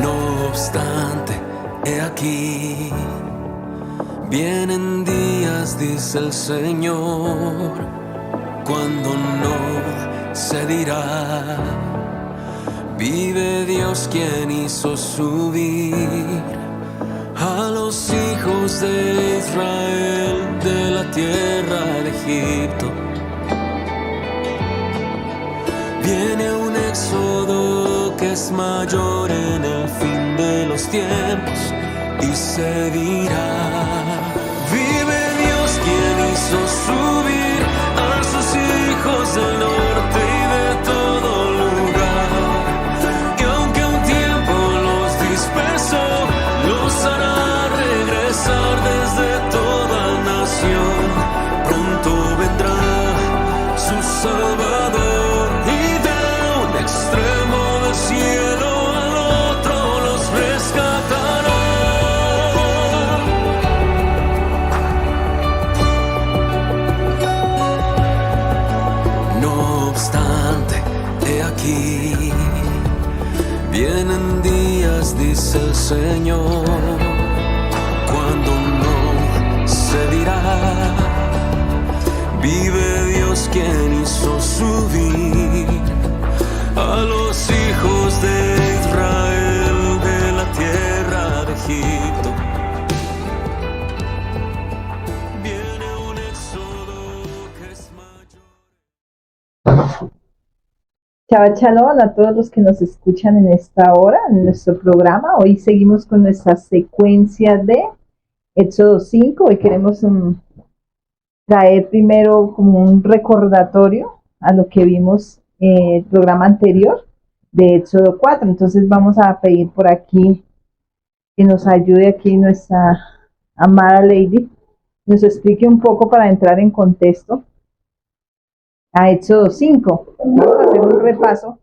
No obstante, he aquí, vienen días, dice el Señor, cuando no se dirá, vive Dios quien hizo subir a los hijos de Israel de la tierra de Egipto. Viene un éxodo que es mayor en el fin de los tiempos y se dirá, vive Dios quien hizo subir a sus hijos del norte y de todo lugar, y aunque un tiempo los dispersó, los hará regresar desde toda nación. Pronto vendrá su Salvador y de un extremo del cielo al otro los rescatará. No obstante, he aquí, vienen días, dice el Señor, cuando no se dirá, vive Dios quien hizo subir a los hijos de Israel de la tierra de Egipto. Viene un éxodo que es mayor. Shabbat Shalom a todos los que nos escuchan en esta hora, en nuestro programa. Hoy seguimos con nuestra secuencia de Éxodo 5. Hoy queremos traer primero como un recordatorio a lo que vimos en el programa anterior de Éxodo 4. Entonces vamos a pedir por aquí que nos ayude aquí nuestra amada Lady, nos explique un poco para entrar en contexto a Éxodo 5. Vamos a hacer un repaso,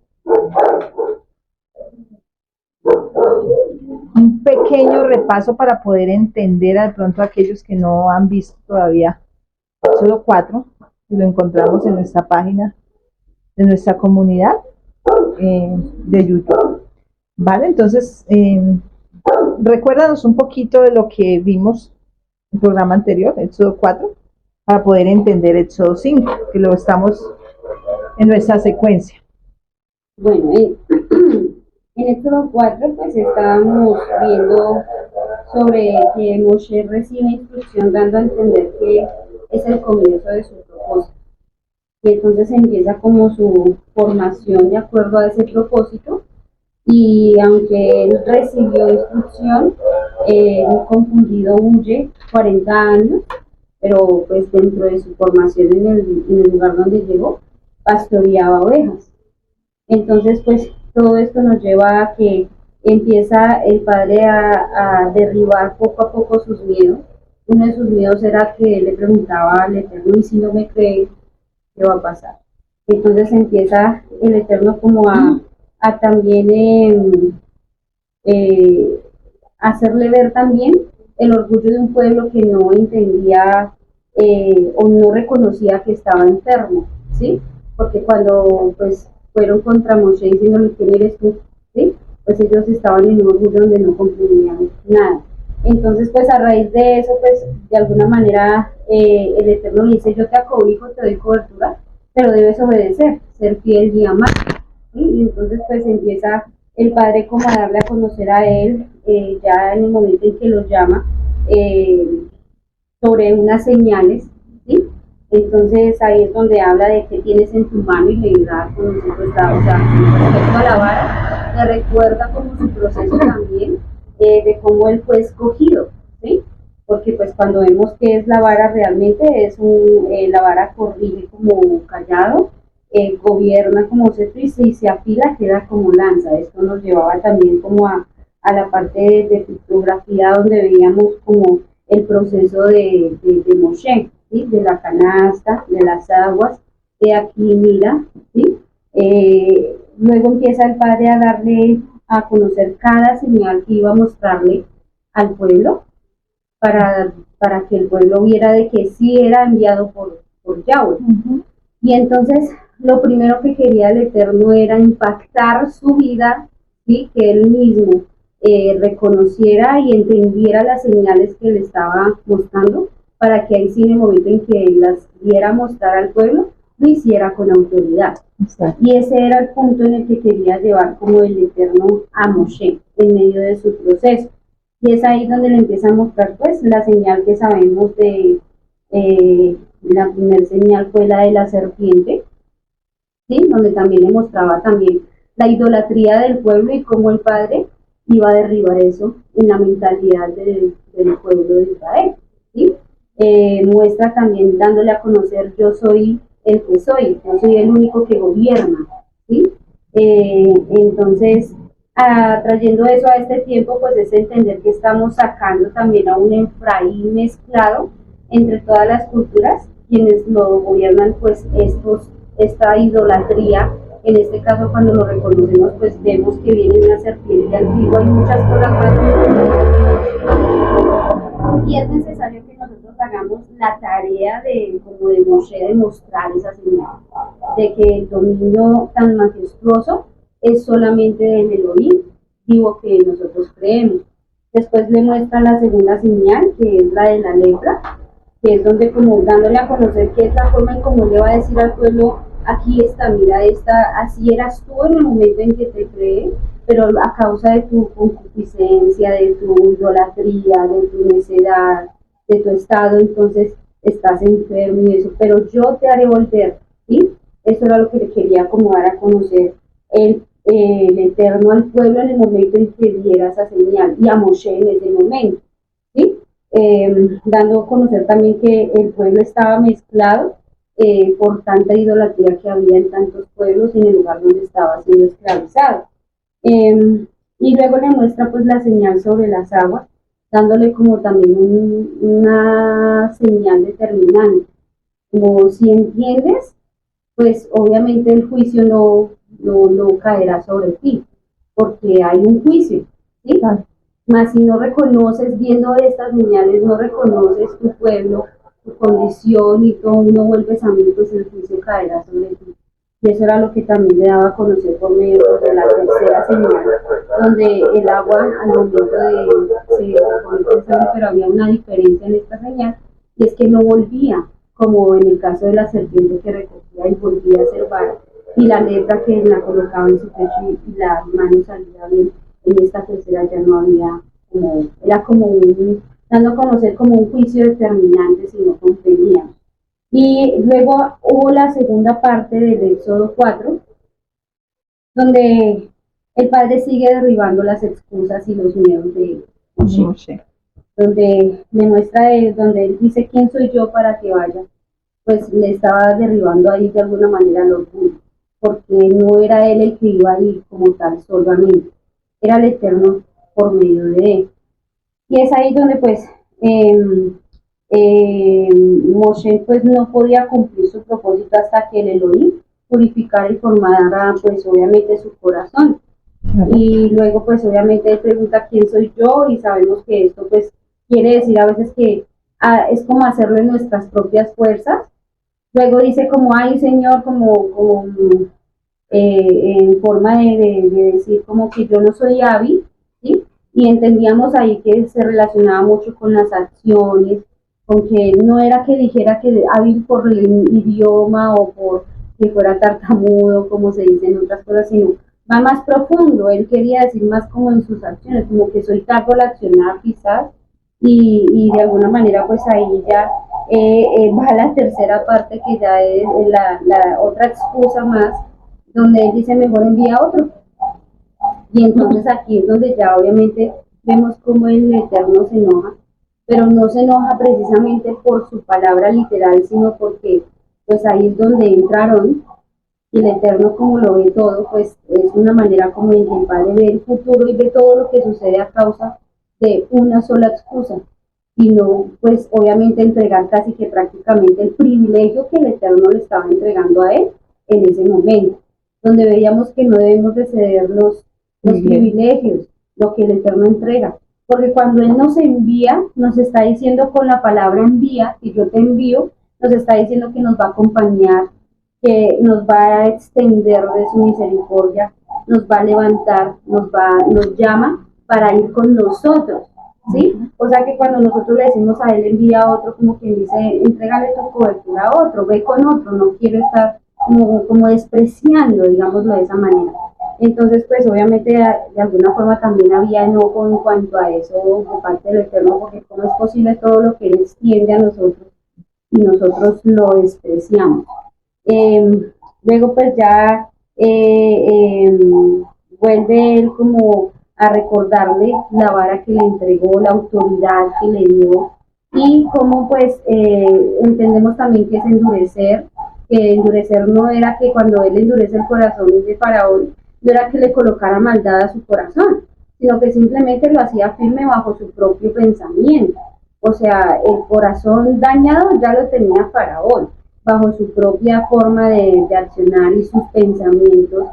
un pequeño repaso para poder entender de pronto a aquellos que no han visto todavía Éxodo 4, y lo encontramos en nuestra página de nuestra comunidad de YouTube. Vale, entonces recuérdanos un poquito de lo que vimos en el programa anterior, Éxodo 4, para poder entender Éxodo 5, que lo estamos en nuestra secuencia. Bueno, en Éxodo 4 pues estábamos viendo sobre que Moshe recibe instrucción dando a entender que es el comienzo de su propósito. Y entonces empieza como su formación de acuerdo a ese propósito, y aunque él recibió instrucción, confundido huye 40 años, pero pues dentro de su formación en el lugar donde llegó, pastoreaba ovejas. Entonces pues todo esto nos lleva a que empieza el padre a derribar poco a poco sus miedos. Uno de sus miedos era que le preguntaba al Eterno, y si no me cree, ¿qué va a pasar? Entonces empieza el Eterno como a también hacerle ver también el orgullo de un pueblo que no entendía o no reconocía que estaba enfermo, ¿sí? Porque cuando pues fueron contra Moshe diciéndole quién eres tú, ¿sí? Pues ellos estaban en un orgullo donde no comprendían nada. Entonces pues a raíz de eso pues de alguna manera el Eterno le dice, yo te acobijo, te doy cobertura, pero debes obedecer, ser fiel y amar, ¿sí? Y entonces pues empieza el padre como a darle a conocer a él, ya en el momento en que los llama, sobre unas señales, ¿sí? Entonces ahí es donde habla de qué tienes en tu mano, y le da a conocer, pues, o sea, respecto a la vara, le recuerda como su proceso también, de cómo él fue escogido, ¿sí? Porque pues cuando vemos qué es la vara realmente, es la vara corrige como callado, gobierna como cetro, y si se afila queda como lanza. Esto nos llevaba también como a la parte de pictografía, donde veíamos como el proceso de Moshe, ¿sí? De la canasta, de las aguas, de aquí mira, ¿sí? Luego empieza el padre a darle a conocer cada señal que iba a mostrarle al pueblo, para que el pueblo viera de que sí era enviado por Yahweh. Uh-huh. Y entonces lo primero que quería el Eterno era impactar su vida, ¿sí? Que él mismo reconociera y entendiera las señales que le estaba mostrando, para que ahí sí en el momento en que las diera a mostrar al pueblo, lo hiciera con autoridad. Exacto. Y ese era el punto en el que quería llevar como el Eterno a Moshe en medio de su proceso. Y es ahí donde le empieza a mostrar pues la señal que sabemos de, la primera señal fue la de la serpiente, ¿sí? Donde también le mostraba también la idolatría del pueblo y cómo el Padre iba a derribar eso en la mentalidad del pueblo de Israel, ¿sí? Muestra también dándole a conocer: yo soy el que soy, yo soy el único que gobierna, ¿sí? Entonces, trayendo eso a este tiempo, pues es entender que estamos sacando también a un Efraín mezclado entre todas las culturas, quienes lo gobiernan, pues esta idolatría. En este caso, cuando lo reconocemos, pues vemos que viene una serpiente antigua y muchas cosas más. Y es necesario que nosotros hagamos la tarea de, como de Moshe, de mostrar esa señal, de que el dominio tan majestuoso es solamente del Elohim vivo que nosotros creemos. Después le muestra la segunda señal, que es la de la lepra, que es donde, como dándole a conocer que es la forma en cómo le va a decir al pueblo: aquí está, mira, así eras tú en el momento en que te creé, pero a causa de tu concupiscencia, de tu idolatría, de tu necedad, de tu estado, entonces estás enfermo y eso, pero yo te haré volver, ¿sí? Eso era lo que le quería como dar a conocer el Eterno al pueblo en el momento en que diera esa señal, y a Moshe en ese momento, ¿sí? Dando a conocer también que el pueblo estaba mezclado por tanta idolatría que había en tantos pueblos en el lugar donde estaba siendo esclavizado. Y luego le muestra pues la señal sobre las aguas, dándole como también una señal determinante, como si entiendes, pues obviamente el juicio no caerá sobre ti, porque hay un juicio, ¿sí? Mas si no reconoces, viendo estas señales, no reconoces tu pueblo, tu condición y todo, no vuelves a mí, pues el juicio caerá sobre ti. Y eso era lo que también le daba a conocer por medio de la tercera señal, donde el agua al momento de pero había una diferencia en esta señal, y es que no volvía, como en el caso de la serpiente que recogía y volvía a ser vara, y la lepra que la colocaba en su pecho y la mano salía bien. En esta tercera ya no había, era como dando a conocer como un juicio determinante si no conteníamos. Y luego hubo la segunda parte del Éxodo 4, donde el Padre sigue derribando las excusas y los miedos de Moshe, donde le muestra, donde él dice: ¿quién soy yo para que vaya? Pues le estaba derribando ahí de alguna manera el orgullo, porque no era él el que iba a ir como tal solamente, era el Eterno por medio de él. Y es ahí donde pues Moshe pues no podía cumplir su propósito hasta que el Elohim purificara y formara pues obviamente su corazón. Y luego pues obviamente él pregunta: ¿quién soy yo? Y sabemos que esto pues quiere decir a veces que es como hacerlo en nuestras propias fuerzas. Luego dice como: ay Señor, como en forma de decir como que yo no soy hábil, ¿sí? Y entendíamos ahí que se relacionaba mucho con las acciones, con que no era que dijera que hábil por el idioma o por que fuera tartamudo, como se dice en otras cosas, sino va más profundo. Él quería decir más como en sus acciones, como que soy tardo al accionar quizás, y de alguna manera pues ahí ya va la tercera parte, que ya es la otra excusa más, donde él dice: mejor envía a otro. Y entonces aquí es donde ya obviamente vemos cómo el Eterno se enoja, pero no se enoja precisamente por su palabra literal, sino porque pues ahí es donde entraron, y el Eterno, como lo ve todo, pues es una manera como en que el Padre ve el futuro y ve todo lo que sucede a causa de una sola excusa, y no pues obviamente entregar casi que prácticamente el privilegio que el Eterno le estaba entregando a él en ese momento, donde veíamos que no debemos de ceder los privilegios, lo que el Eterno entrega, porque cuando Él nos envía, nos está diciendo con la palabra envía, que yo te envío, nos está diciendo que nos va a acompañar, que nos va a extender de su misericordia, nos va a levantar, nos llama para ir con nosotros, ¿sí? O sea que cuando nosotros le decimos a él envía a otro, como quien dice, entrégale tu cobertura a otro, ve con otro, no quiero estar como despreciando, digámoslo de esa manera. Entonces, pues obviamente de alguna forma también había enojo en cuanto a eso por parte del Eterno, porque cómo es posible todo lo que Él extiende a nosotros y nosotros lo despreciamos. Luego pues ya vuelve Él como a recordarle la vara que le entregó, la autoridad que le dio, y cómo pues entendemos también que es endurecer, que endurecer no era que cuando Él endurece el corazón de Faraón, no era que le colocara maldad a su corazón, sino que simplemente lo hacía firme bajo su propio pensamiento. O sea, el corazón dañado ya lo tenía Faraón, bajo su propia forma de accionar y sus pensamientos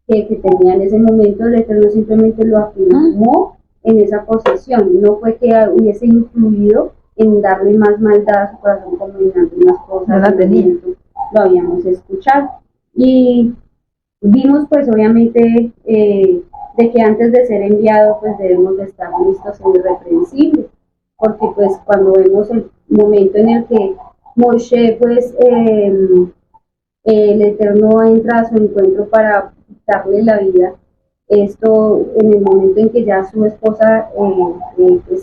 que tenía en ese momento. El Eterno simplemente lo afirmó en esa posesión, no fue que hubiese influido en darle más maldad a su corazón como en algunas cosas. No la tenía. Lo habíamos escuchado. Y vimos pues obviamente de que antes de ser enviado pues debemos de estar listos e irreprensibles, porque pues cuando vemos el momento en el que Moshe pues el Eterno entra a su encuentro para quitarle la vida, esto en el momento en que ya su esposa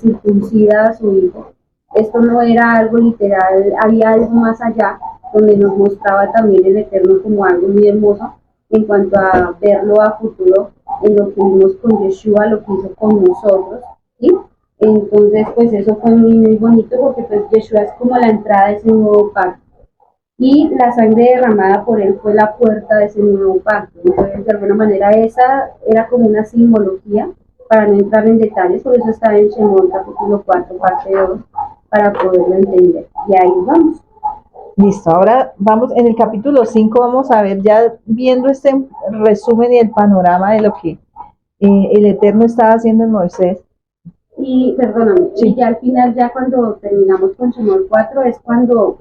circuncida a su hijo, esto no era algo literal, había algo más allá donde nos mostraba también el Eterno como algo muy hermoso en cuanto a verlo a futuro en lo que vimos con Yeshua, lo que hizo con nosotros, ¿sí? Entonces pues eso fue muy muy bonito, porque pues Yeshua es como la entrada de ese nuevo pacto y la sangre derramada por él fue la puerta de ese nuevo pacto. Entonces de alguna manera esa era como una simbología, para no entrar en detalles, por eso está en Shemot capítulo 4 parte 2, para poderlo entender. Y ahí vamos. Listo, ahora vamos en el capítulo 5, vamos a ver ya viendo este resumen y el panorama de lo que el Eterno estaba haciendo en Moisés. Y perdóname, sí. Y ya al final, ya cuando terminamos con Shemot 4, es cuando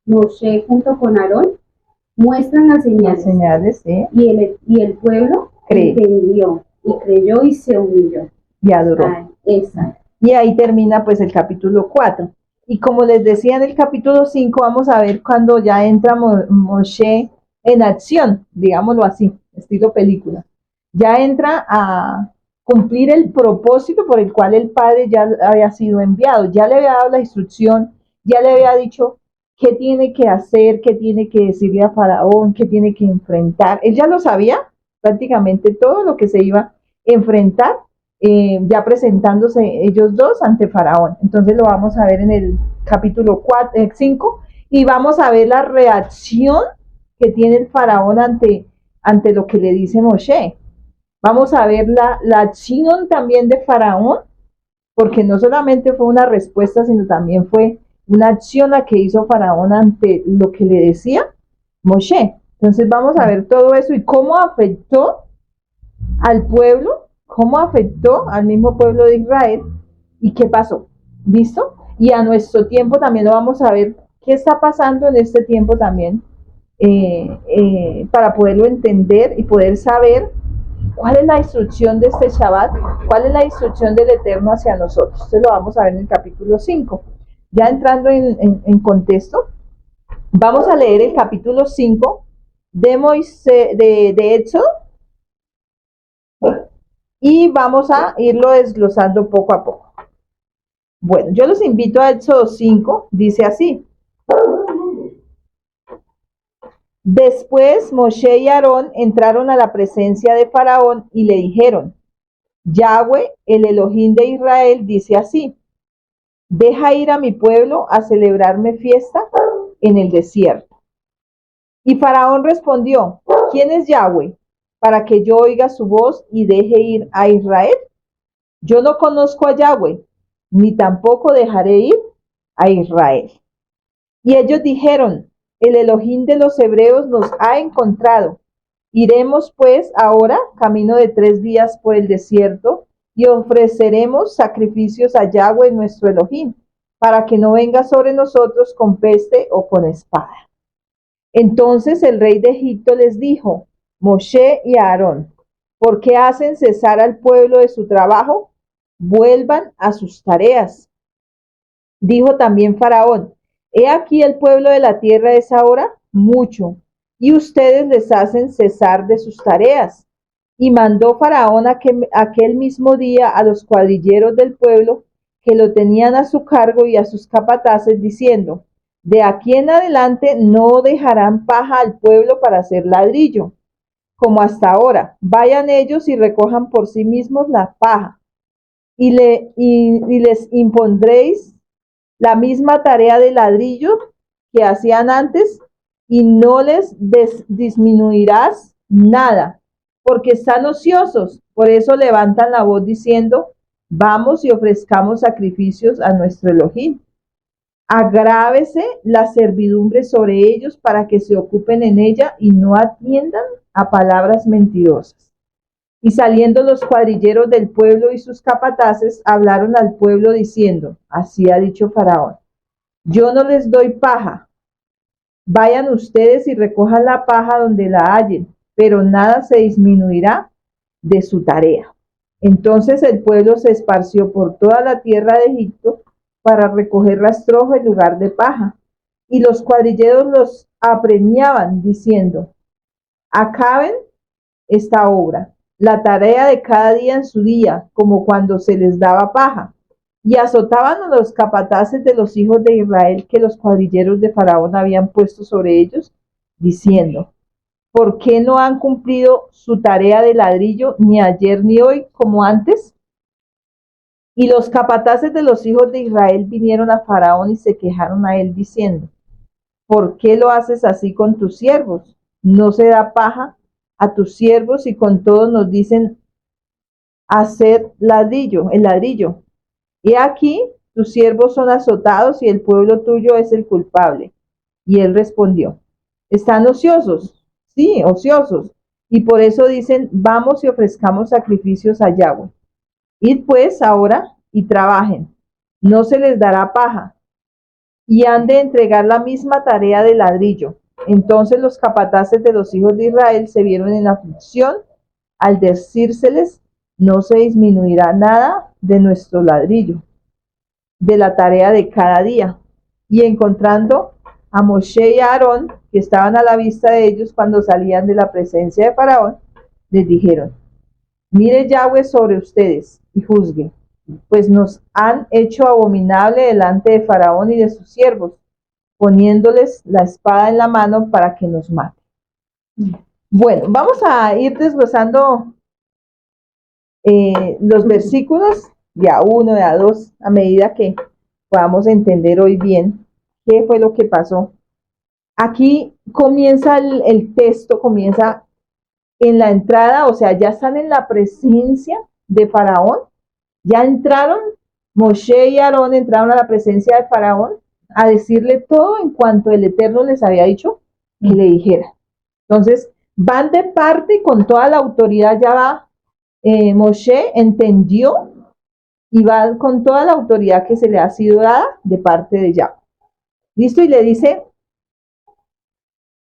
Moshe junto con Aarón muestran las señales, ¿sí? y el pueblo entendió y creyó y se humilló. Y adoró. Exacto. Y ahí termina pues el capítulo 4. Y como les decía en el capítulo 5, vamos a ver cuando ya entra Moshe en acción, digámoslo así, estilo película. Ya entra a cumplir el propósito por el cual el Padre ya había sido enviado, ya le había dado la instrucción, ya le había dicho qué tiene que hacer, qué tiene que decirle a Faraón, qué tiene que enfrentar. Él ya lo sabía, prácticamente todo lo que se iba a enfrentar, ya presentándose ellos dos ante Faraón. Entonces lo vamos a ver en el capítulo 5 y vamos a ver la reacción que tiene el Faraón ante lo que le dice Moshe. Vamos a ver la acción también de Faraón, porque no solamente fue una respuesta, sino también fue una acción la que hizo Faraón ante lo que le decía Moshe. Entonces vamos a ver todo eso y cómo afectó al pueblo, cómo afectó al mismo pueblo de Israel y qué pasó. ¿Listo? Y a nuestro tiempo también lo vamos a ver qué está pasando en este tiempo también, para poderlo entender y poder saber cuál es la instrucción de este Shabbat, cuál es la instrucción del Eterno hacia nosotros. Esto lo vamos a ver en el capítulo 5. Ya entrando en contexto, vamos a leer el capítulo 5 de Moisés, de Éxodo, y vamos a irlo desglosando poco a poco. Bueno, yo los invito a Éxodo 5, dice así. Después Moshe y Aarón entraron a la presencia de Faraón y le dijeron: Yahweh, el Elohim de Israel, dice así: deja ir a mi pueblo a celebrarme fiesta en el desierto. Y Faraón respondió: ¿quién es Yahweh para que yo oiga su voz y deje ir a Israel? Yo no conozco a Yahweh, ni tampoco dejaré ir a Israel. Y ellos dijeron: el Elohim de los hebreos nos ha encontrado. Iremos pues ahora camino de 3 días por el desierto y ofreceremos sacrificios a Yahweh nuestro Elohim, para que no venga sobre nosotros con peste o con espada. Entonces el rey de Egipto les dijo: Moshe y Aarón, ¿por qué hacen cesar al pueblo de su trabajo? vuelvan a sus tareas. Dijo también Faraón: he aquí el pueblo de la tierra es ahora mucho, y ustedes les hacen cesar de sus tareas. Y mandó Faraón aquel mismo día a los cuadrilleros del pueblo que lo tenían a su cargo y a sus capataces, diciendo: de aquí en adelante no dejarán paja al pueblo para hacer ladrillo, como hasta ahora. Vayan ellos y recojan por sí mismos la paja, y les impondréis la misma tarea de ladrillo que hacían antes, y no les disminuirás nada, porque están ociosos. Por eso levantan la voz diciendo: vamos y ofrezcamos sacrificios a nuestro Elohim. Agrávese la servidumbre sobre ellos para que se ocupen en ella y no atiendan a palabras mentirosas. Y saliendo los cuadrilleros del pueblo y sus capataces, hablaron al pueblo diciendo: así ha dicho Faraón: yo no les doy paja. Vayan ustedes y recojan la paja donde la hallen, pero nada se disminuirá de su tarea. Entonces el pueblo se esparció por toda la tierra de Egipto para recoger rastrojo en lugar de paja. Y los cuadrilleros los apremiaban, diciendo: acaben esta obra, la tarea de cada día en su día, como cuando se les daba paja. Y azotaban a los capataces de los hijos de Israel que los cuadrilleros de Faraón habían puesto sobre ellos, diciendo: ¿por qué no han cumplido su tarea de ladrillo ni ayer ni hoy como antes? Y los capataces de los hijos de Israel vinieron a Faraón y se quejaron a él, diciendo: ¿por qué lo haces así con tus siervos? ¿No se da paja a tus siervos y con todos nos dicen hacer el ladrillo? Y aquí tus siervos son azotados y el pueblo tuyo es el culpable. Y él respondió: ¿están ociosos? Sí, ociosos. Y por eso dicen: vamos y ofrezcamos sacrificios a Yahweh. Id pues ahora y trabajen, no se les dará paja, y han de entregar la misma tarea de ladrillo. Entonces los capataces de los hijos de Israel se vieron en aflicción al decírseles: no se disminuirá nada de nuestro ladrillo, de la tarea de cada día. Y encontrando a Moshe y a Aarón, que estaban a la vista de ellos cuando salían de la presencia de Faraón, les dijeron: mire Yahweh sobre ustedes y juzgue, pues nos han hecho abominable delante de Faraón y de sus siervos, poniéndoles la espada en la mano para que nos mate. Bueno, vamos a ir desglosando los versículos de a uno, de a dos, a medida que podamos entender hoy bien qué fue lo que pasó. Aquí comienza el texto, comienza en la entrada, o sea, ya están en la presencia de Faraón, ya entraron, Moshe y Aarón entraron a la presencia de Faraón a decirle todo en cuanto el Eterno les había dicho que le dijera. Entonces, van de parte con toda la autoridad, ya va, Moshe entendió y va con toda la autoridad que se le ha sido dada de parte de Yahweh. ¿Listo? Y le dice,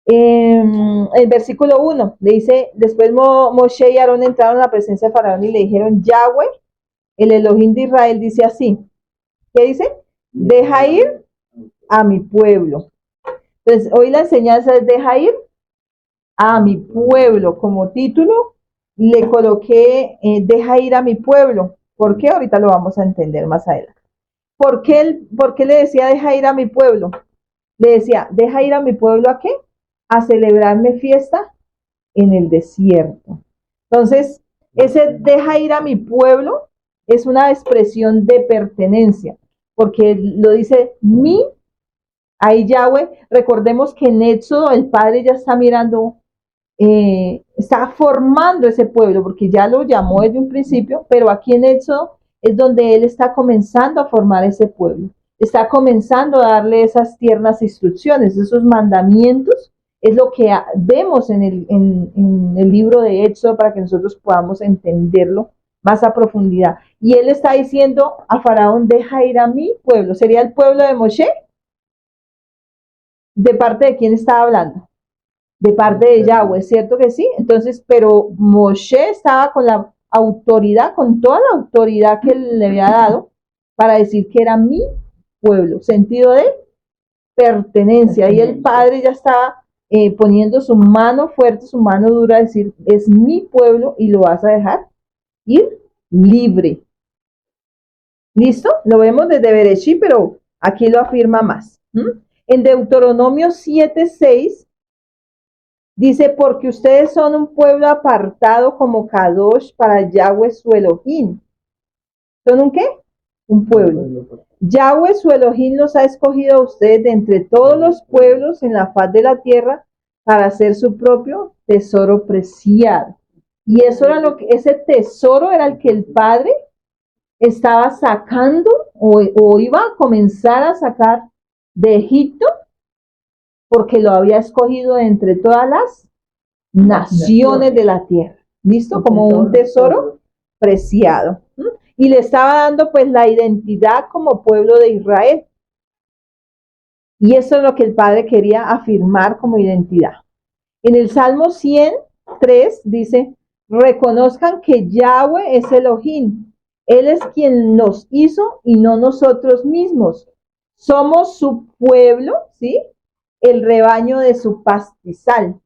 el versículo 1, le dice: después Moshe y Aarón entraron a la presencia de Faraón y le dijeron: Yahweh, el Elohim de Israel, dice así. ¿Qué dice? Deja ir a mi pueblo. Entonces, hoy la enseñanza es: deja ir a mi pueblo. Como título le coloqué deja ir a mi pueblo. ¿Por qué? Ahorita lo vamos a entender más adelante. ¿Por qué le decía deja ir a mi pueblo? Le decía: deja ir a mi pueblo, ¿a qué? A celebrarme fiesta en el desierto. Entonces, ese deja ir a mi pueblo es una expresión de pertenencia, porque lo dice mi, ahí Yahweh. Recordemos que en Éxodo el Padre ya está mirando, está formando ese pueblo, porque ya lo llamó desde un principio, pero aquí en Éxodo es donde Él está comenzando a formar ese pueblo, está comenzando a darle esas tiernas instrucciones, esos mandamientos. Es lo que vemos en el libro de Éxodo para que nosotros podamos entenderlo más a profundidad. Y él está diciendo a Faraón: deja ir a mi pueblo. ¿Sería el pueblo de Moshe? ¿De parte de quién estaba hablando? De parte de Yahweh, ¿cierto que sí? Entonces, pero Moshe estaba con la autoridad, con toda la autoridad que le había dado, para decir que era mi pueblo, sentido de pertenencia. Y el padre ya estaba poniendo su mano fuerte, su mano dura, a decir, es mi pueblo y lo vas a dejar ir libre. ¿Listo? Lo vemos desde Bereshit, pero aquí lo afirma más. En Deuteronomio 7:6 dice, porque ustedes son un pueblo apartado como Kadosh para Yahweh su Elohim. ¿Son un qué? Un pueblo. Yahweh su Elohim los ha escogido a ustedes de entre todos los pueblos en la faz de la tierra para hacer su propio tesoro preciado. Y eso era ese tesoro era el que el Padre estaba sacando o iba a comenzar a sacar de Egipto, porque lo había escogido de entre todas las naciones de la tierra. ¿Listo? Como un tesoro preciado. Y le estaba dando pues la identidad como pueblo de Israel. Y eso es lo que el Padre quería afirmar como identidad. En el Salmo 103 dice, reconozcan que Yahweh es Elohim. Él es quien nos hizo y no nosotros mismos. Somos su pueblo, ¿sí? El rebaño de su pastizal.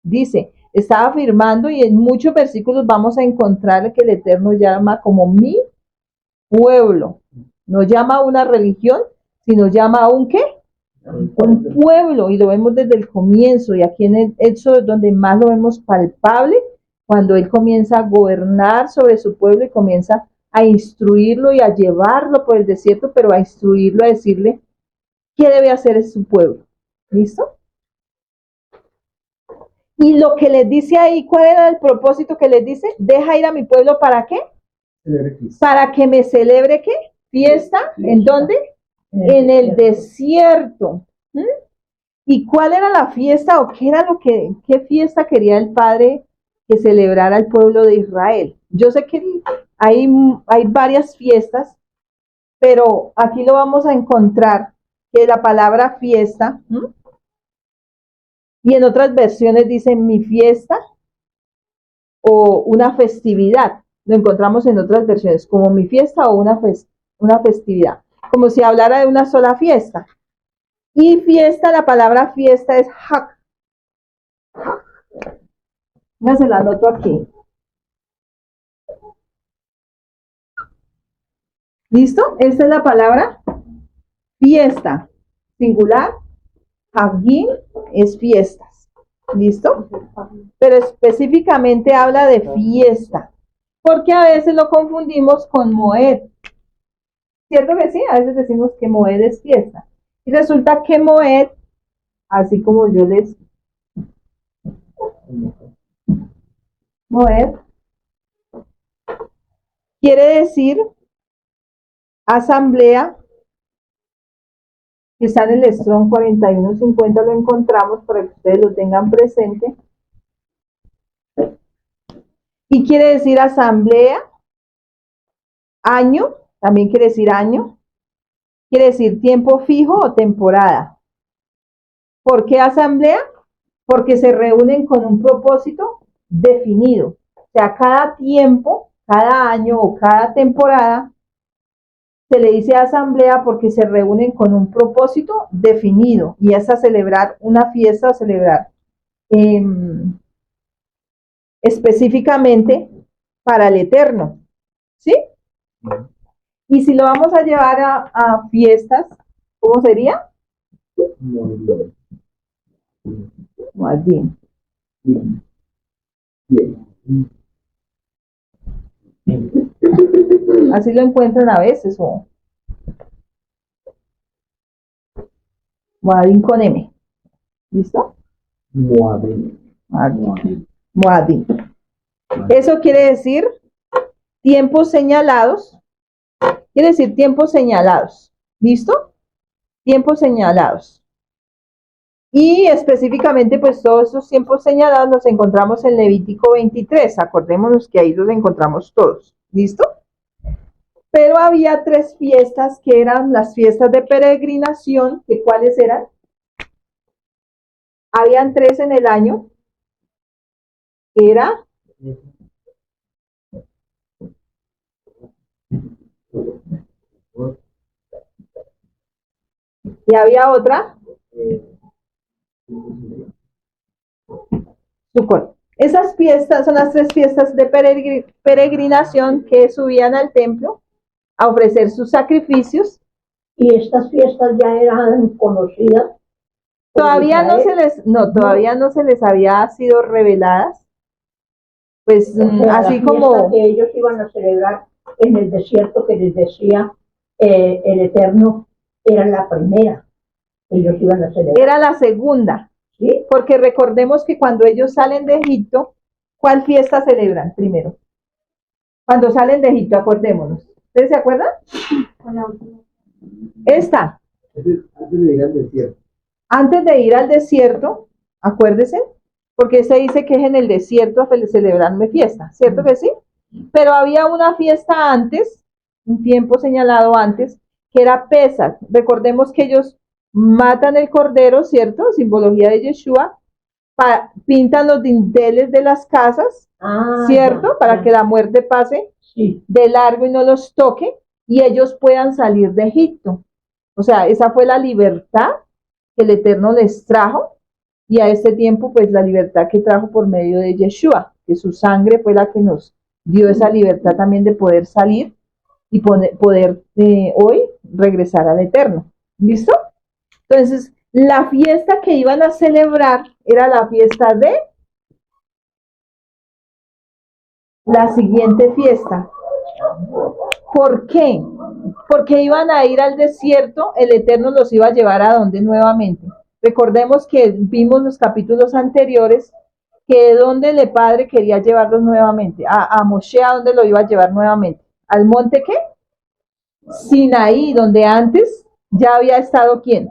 Dice, estaba afirmando y en muchos versículos vamos a encontrar que el Eterno llama como mi pueblo. No llama a una religión, sino llama a un ¿qué? Un pueblo, y lo vemos desde el comienzo, y aquí en Éxodo es donde más lo vemos palpable, cuando Él comienza a gobernar sobre su pueblo y comienza a instruirlo y a llevarlo por el desierto, pero a instruirlo, a decirle qué debe hacer es su pueblo. ¿Listo? Y lo que les dice ahí, ¿cuál era el propósito que les dice? Deja ir a mi pueblo, ¿para qué? Para que me celebre, ¿qué? Fiesta, ¿en dónde? En el desierto. ¿Y cuál era la fiesta o qué era qué fiesta quería el Padre que celebrara el pueblo de Israel? Yo sé que hay varias fiestas, pero aquí lo vamos a encontrar, que la palabra fiesta, y en otras versiones dice mi fiesta o una festividad. Lo encontramos en otras versiones como mi fiesta o una festividad, como si hablara de una sola fiesta. Y fiesta, la palabra fiesta es hak. Ya se la anoto aquí. ¿Listo? Esta es la palabra fiesta. Singular. Hagim es fiestas. ¿Listo? Pero específicamente habla de fiesta. Porque a veces lo confundimos con Moed. ¿Cierto que sí? A veces decimos que Moed es fiesta. Y resulta que Moed, así como yo les... Moed quiere decir asamblea, que está en el Strong 4150, lo encontramos para que ustedes lo tengan presente. Y quiere decir asamblea, año, también quiere decir año, quiere decir tiempo fijo o temporada. ¿Por qué asamblea? Porque se reúnen con un propósito definido. O sea, cada tiempo, cada año o cada temporada se le dice asamblea porque se reúnen con un propósito definido y es a celebrar una fiesta, a celebrar específicamente para el Eterno. ¿Sí? Y si lo vamos a llevar a fiestas, ¿cómo sería? Moadim. Así lo encuentran a veces, o Moadim con M. ¿Listo? Moadim. Moadim. Eso quiere decir tiempos señalados. Quiere decir tiempos señalados. ¿Listo? Tiempos señalados. Y específicamente, pues todos esos tiempos señalados los encontramos en Levítico 23. Acordémonos que ahí los encontramos todos. ¿Listo? Pero había 3 fiestas que eran las fiestas de peregrinación, que ¿cuáles eran? Habían 3 en el año. Era Y había otra, Sukkot. Esas fiestas son las tres fiestas de peregrinación que subían al templo a ofrecer sus sacrificios. Y estas fiestas ya eran conocidas. Todavía no se les, no, todavía no se les había sido reveladas. Pues O sea, así la como fiesta que ellos iban a celebrar en el desierto, que les decía el Eterno, era la primera que ellos iban a celebrar. era la segunda, ¿Sí? porque recordemos que cuando ellos salen de Egipto, ¿cuál fiesta celebran primero? Cuando salen de Egipto, acordémonos. ¿Ustedes se acuerdan? Esta. Antes de ir al desierto. Antes de ir al desierto, acuérdese, porque se dice que es en el desierto a celebrarme fiesta, ¿cierto que sí? Pero había una fiesta antes, un tiempo señalado antes, que era Pesach. Recordemos que ellos matan el cordero, ¿cierto? Simbología de Yeshua, pintan los dinteles de las casas, ¿cierto? Ya, Para ya. que la muerte pase Sí. de largo y no los toque y ellos puedan salir de Egipto. O sea, esa fue la libertad que el Eterno les trajo y a este tiempo pues la libertad que trajo por medio de Yeshua, que su sangre fue la que nos dio esa libertad también de poder salir y poder hoy regresar al Eterno. ¿Listo? Entonces, la fiesta que iban a celebrar era la fiesta de la siguiente fiesta. ¿Por qué? Porque iban a ir al desierto, el Eterno los iba a llevar a donde nuevamente. Recordemos que vimos los capítulos anteriores que de donde el Padre quería llevarlos nuevamente, a Moshe, a donde lo iba a llevar nuevamente. ¿Al monte qué? Sinaí, donde antes ya había estado ¿quién?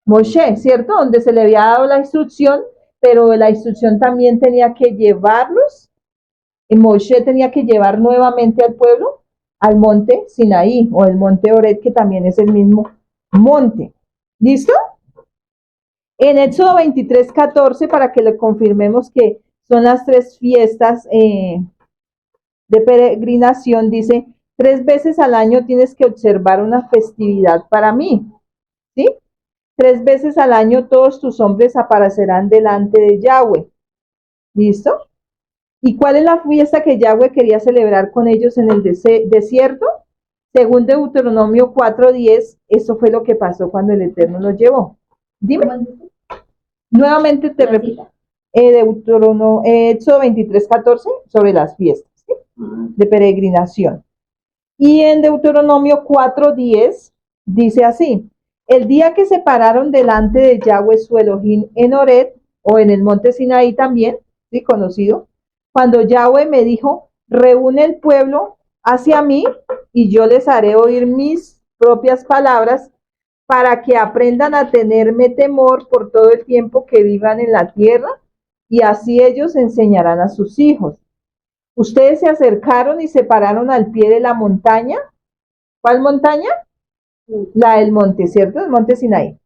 Moshe, ¿cierto? Donde se le había dado la instrucción, pero la instrucción también tenía que llevarlos, y Moshe tenía que llevar nuevamente al pueblo al monte Sinaí o el monte Oret, que también es el mismo monte. ¿Listo? En Éxodo 23:14, para que le confirmemos que son las tres fiestas de peregrinación, dice, 3 veces al año tienes que observar una festividad para mí, ¿sí? 3 veces al año todos tus hombres aparecerán delante de Yahweh. ¿Listo? ¿Y cuál es la fiesta que Yahweh quería celebrar con ellos en el desierto? Según Deuteronomio 4:10, eso fue lo que pasó cuando el Eterno los llevó. Dime. Nuevamente te repito. Deuteronomio, Éxodo 23:14, sobre las fiestas, ¿sí? De peregrinación. Y en Deuteronomio 4:10 dice así: el día que se pararon delante de Yahweh su Elohim en Oret, o en el monte Sinaí también, ¿sí? Conocido, cuando Yahweh me dijo, reúne el pueblo hacia mí y yo les haré oír mis propias palabras para que aprendan a tenerme temor por todo el tiempo que vivan en la tierra y así ellos enseñarán a sus hijos. Ustedes se acercaron y se pararon al pie de la montaña. ¿Cuál montaña? La del monte, ¿cierto? El monte Sinaí.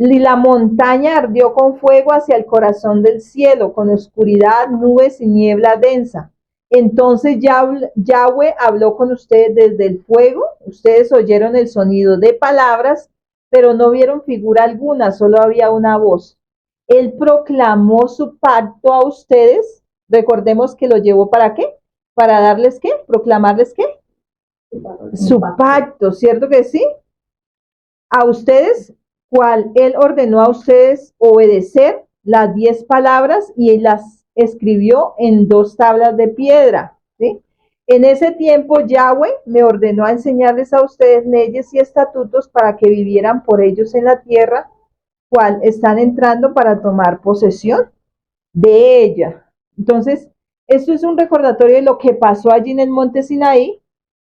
Y la montaña ardió con fuego hacia el corazón del cielo, con oscuridad, nubes y niebla densa. Entonces Yahweh habló con ustedes desde el fuego. Ustedes oyeron el sonido de palabras, pero no vieron figura alguna, solo había una voz. Él proclamó su pacto a ustedes. Recordemos que lo llevó ¿para qué? Para darles ¿qué? Proclamarles ¿qué? Su pacto, ¿cierto que sí? A ustedes, cual él ordenó a ustedes obedecer las 10 palabras y él las escribió en 2 tablas de piedra, ¿sí? En ese tiempo Yahweh me ordenó a enseñarles a ustedes leyes y estatutos para que vivieran por ellos en la tierra, cual están entrando para tomar posesión de ella. Entonces, esto es un recordatorio de lo que pasó allí en el monte Sinaí,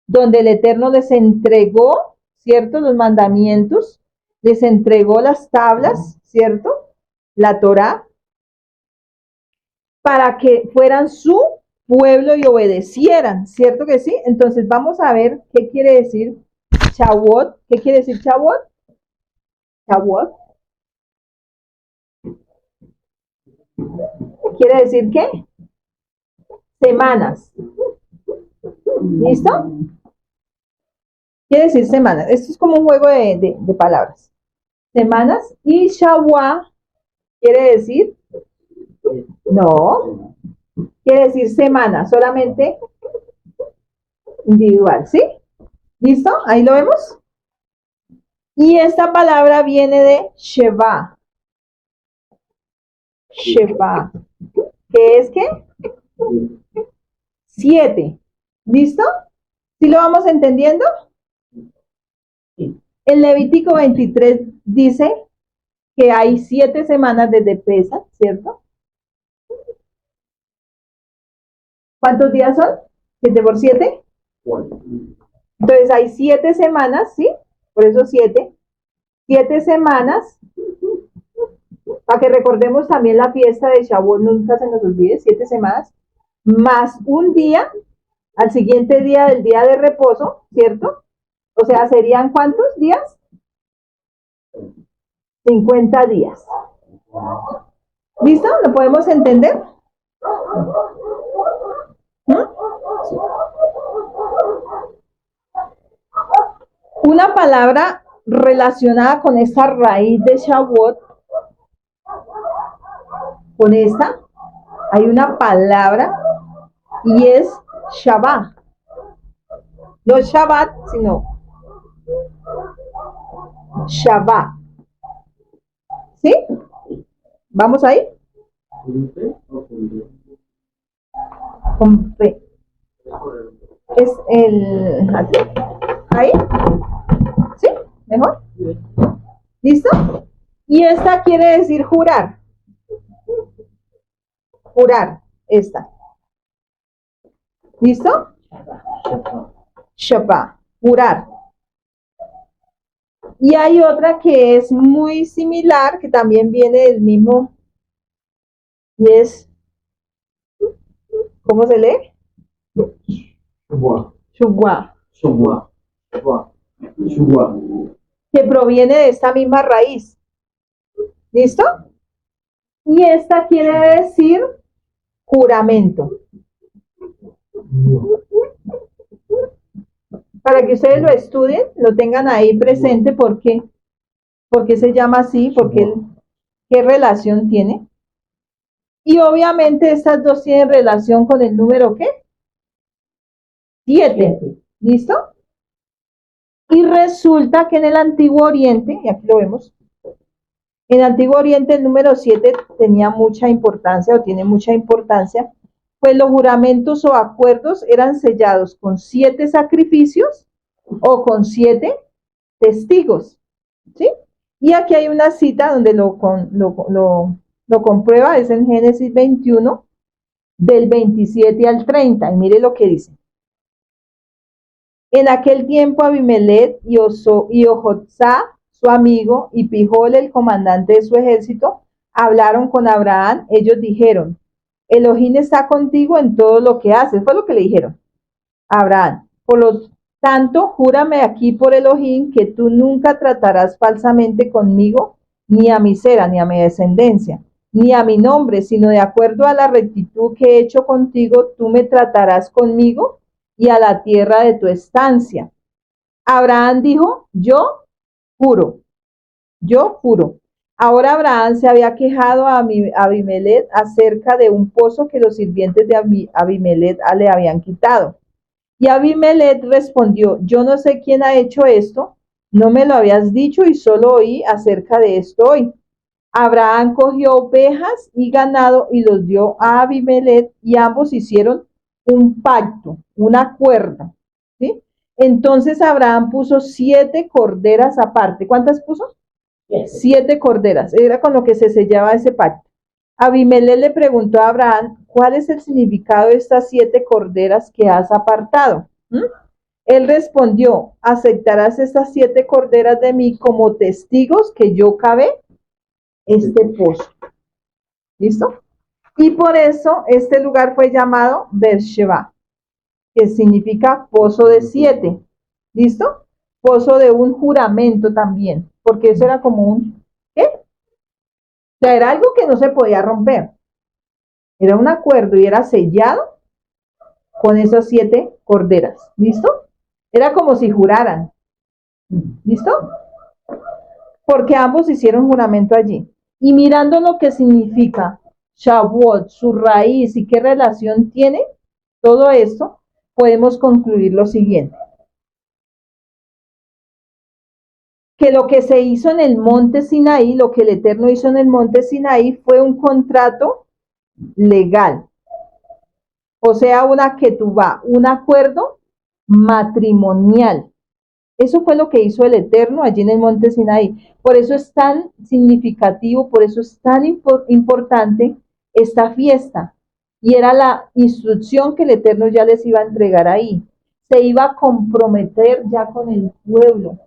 donde el Eterno les entregó, ¿cierto? Los mandamientos, les entregó las tablas, ¿cierto? La Torá, para que fueran su pueblo y obedecieran, ¿cierto que sí? Entonces vamos a ver qué quiere decir Shavuot. ¿Qué quiere decir Shavuot? Shavuot. ¿Quiere decir qué? Semanas. ¿Listo? Quiere decir semanas. Esto es como un juego de palabras. Semanas. Y Shavuot quiere decir, no, quiere decir semana, solamente individual, ¿sí? ¿Listo? Ahí lo vemos. Y esta palabra viene de Sheva. Sheva. ¿Qué es qué? 7. ¿Listo? ¿Sí lo vamos entendiendo? El Levítico 23 dice que hay 7 semanas desde Pesach, ¿cierto? ¿Cuántos días son? 7 por 7. Entonces hay 7 semanas, ¿sí? Por eso 7. 7 semanas. Para que recordemos también la fiesta de Shavuot, nunca se nos olvide, 7 semanas. Más un día, al siguiente día del día de reposo, ¿cierto? O sea, ¿serían cuántos días? 50 días. ¿Listo? ¿Lo podemos entender? Una palabra relacionada con esta raíz de Shavuot, con esta, hay una palabra y es Shabbat. No Shabbat, sino Shabbat. ¿Sí? ¿Vamos ahí? Con P. Es el... ¿Ahí? ¿Sí? ¿Mejor? ¿Listo? Y esta quiere decir jurar. Jurar, esta. ¿Listo? Shabbat, jurar. Y hay otra que es muy similar, que también viene del mismo, y es, ¿cómo se lee? Shubuah. Que proviene de esta misma raíz. ¿Listo? Y esta quiere decir juramento. Para que ustedes lo estudien, lo tengan ahí presente, porque se llama así, porque qué relación tiene. Y obviamente estas dos tienen relación con el número ¿qué? 7. ¿Listo? Y resulta que en el Antiguo Oriente, y aquí lo vemos, en el Antiguo Oriente el número 7 tenía mucha importancia o tiene mucha importancia, pues los juramentos o acuerdos eran sellados con 7 sacrificios o con 7 testigos, ¿sí? Y aquí hay una cita donde lo comprueba, es en Génesis 21, del 27 al 30, y mire lo que dice. En aquel tiempo Abimelech y Ojotzá, su amigo, y Pijol, el comandante de su ejército, hablaron con Abraham. Ellos dijeron, Elohim está contigo en todo lo que haces. Fue lo que le dijeron a Abraham. Por lo tanto, júrame aquí por Elohim que tú nunca tratarás falsamente conmigo, ni a mi cera, ni a mi descendencia, ni a mi nombre, sino de acuerdo a la rectitud que he hecho contigo, tú me tratarás conmigo y a la tierra de tu estancia. Abraham dijo, yo juro. Ahora Abraham se había quejado a Abimelech acerca de un pozo que los sirvientes de Abimelech le habían quitado. Y Abimelech respondió, yo no sé quién ha hecho esto, no me lo habías dicho y solo oí acerca de esto hoy. Abraham cogió ovejas y ganado y los dio a Abimelech y ambos hicieron un pacto, un acuerdo, ¿sí? Entonces Abraham puso 7 corderas aparte. ¿Cuántas puso? 7 corderas. Era con lo que se sellaba ese pacto. Abimelech le preguntó a Abraham, ¿cuál es el significado de estas 7 corderas que has apartado? Él respondió, ¿aceptarás estas 7 corderas de mí como testigos que yo cavé este pozo? ¿Listo? Y por eso este lugar fue llamado Beersheba, que significa pozo de 7. ¿Listo? Pozo de un juramento también, porque eso era como un, ¿qué? O sea, era algo que no se podía romper. Era un acuerdo y era sellado con esas 7 corderas. ¿Listo? Era como si juraran. ¿Listo? Porque ambos hicieron juramento allí. Y mirando lo que significa Shavuot, su raíz y qué relación tiene todo esto, podemos concluir lo siguiente. Que lo que se hizo en el monte Sinaí, lo que el Eterno hizo en el monte Sinaí fue un contrato legal. O sea, una ketubá, un acuerdo matrimonial. Eso fue lo que hizo el Eterno allí en el monte Sinaí. Por eso es tan significativo, por eso es tan importante esta fiesta. Y era la instrucción que el Eterno ya les iba a entregar ahí. Se iba a comprometer ya con el pueblo. O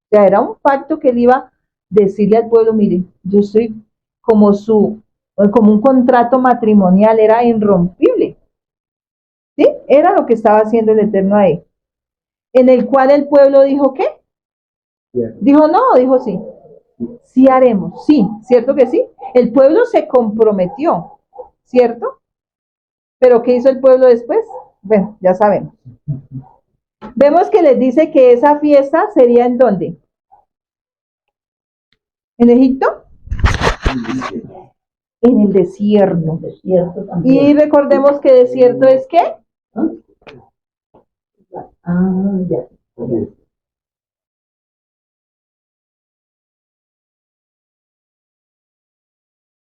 sea, era un pacto que él iba a decirle al pueblo, mire, yo soy como un contrato matrimonial, era irrompible. ¿Sí? Era lo que estaba haciendo el Eterno ahí. En el cual el pueblo dijo, ¿qué? Dijo no, dijo sí. Sí haremos, sí, ¿cierto que sí? El pueblo se comprometió, ¿cierto? Pero ¿qué hizo el pueblo después? Bueno, ya sabemos. Vemos que les dice que esa fiesta sería ¿en dónde? ¿En Egipto? En el desierto. Y recordemos que desierto es ¿qué? Ya.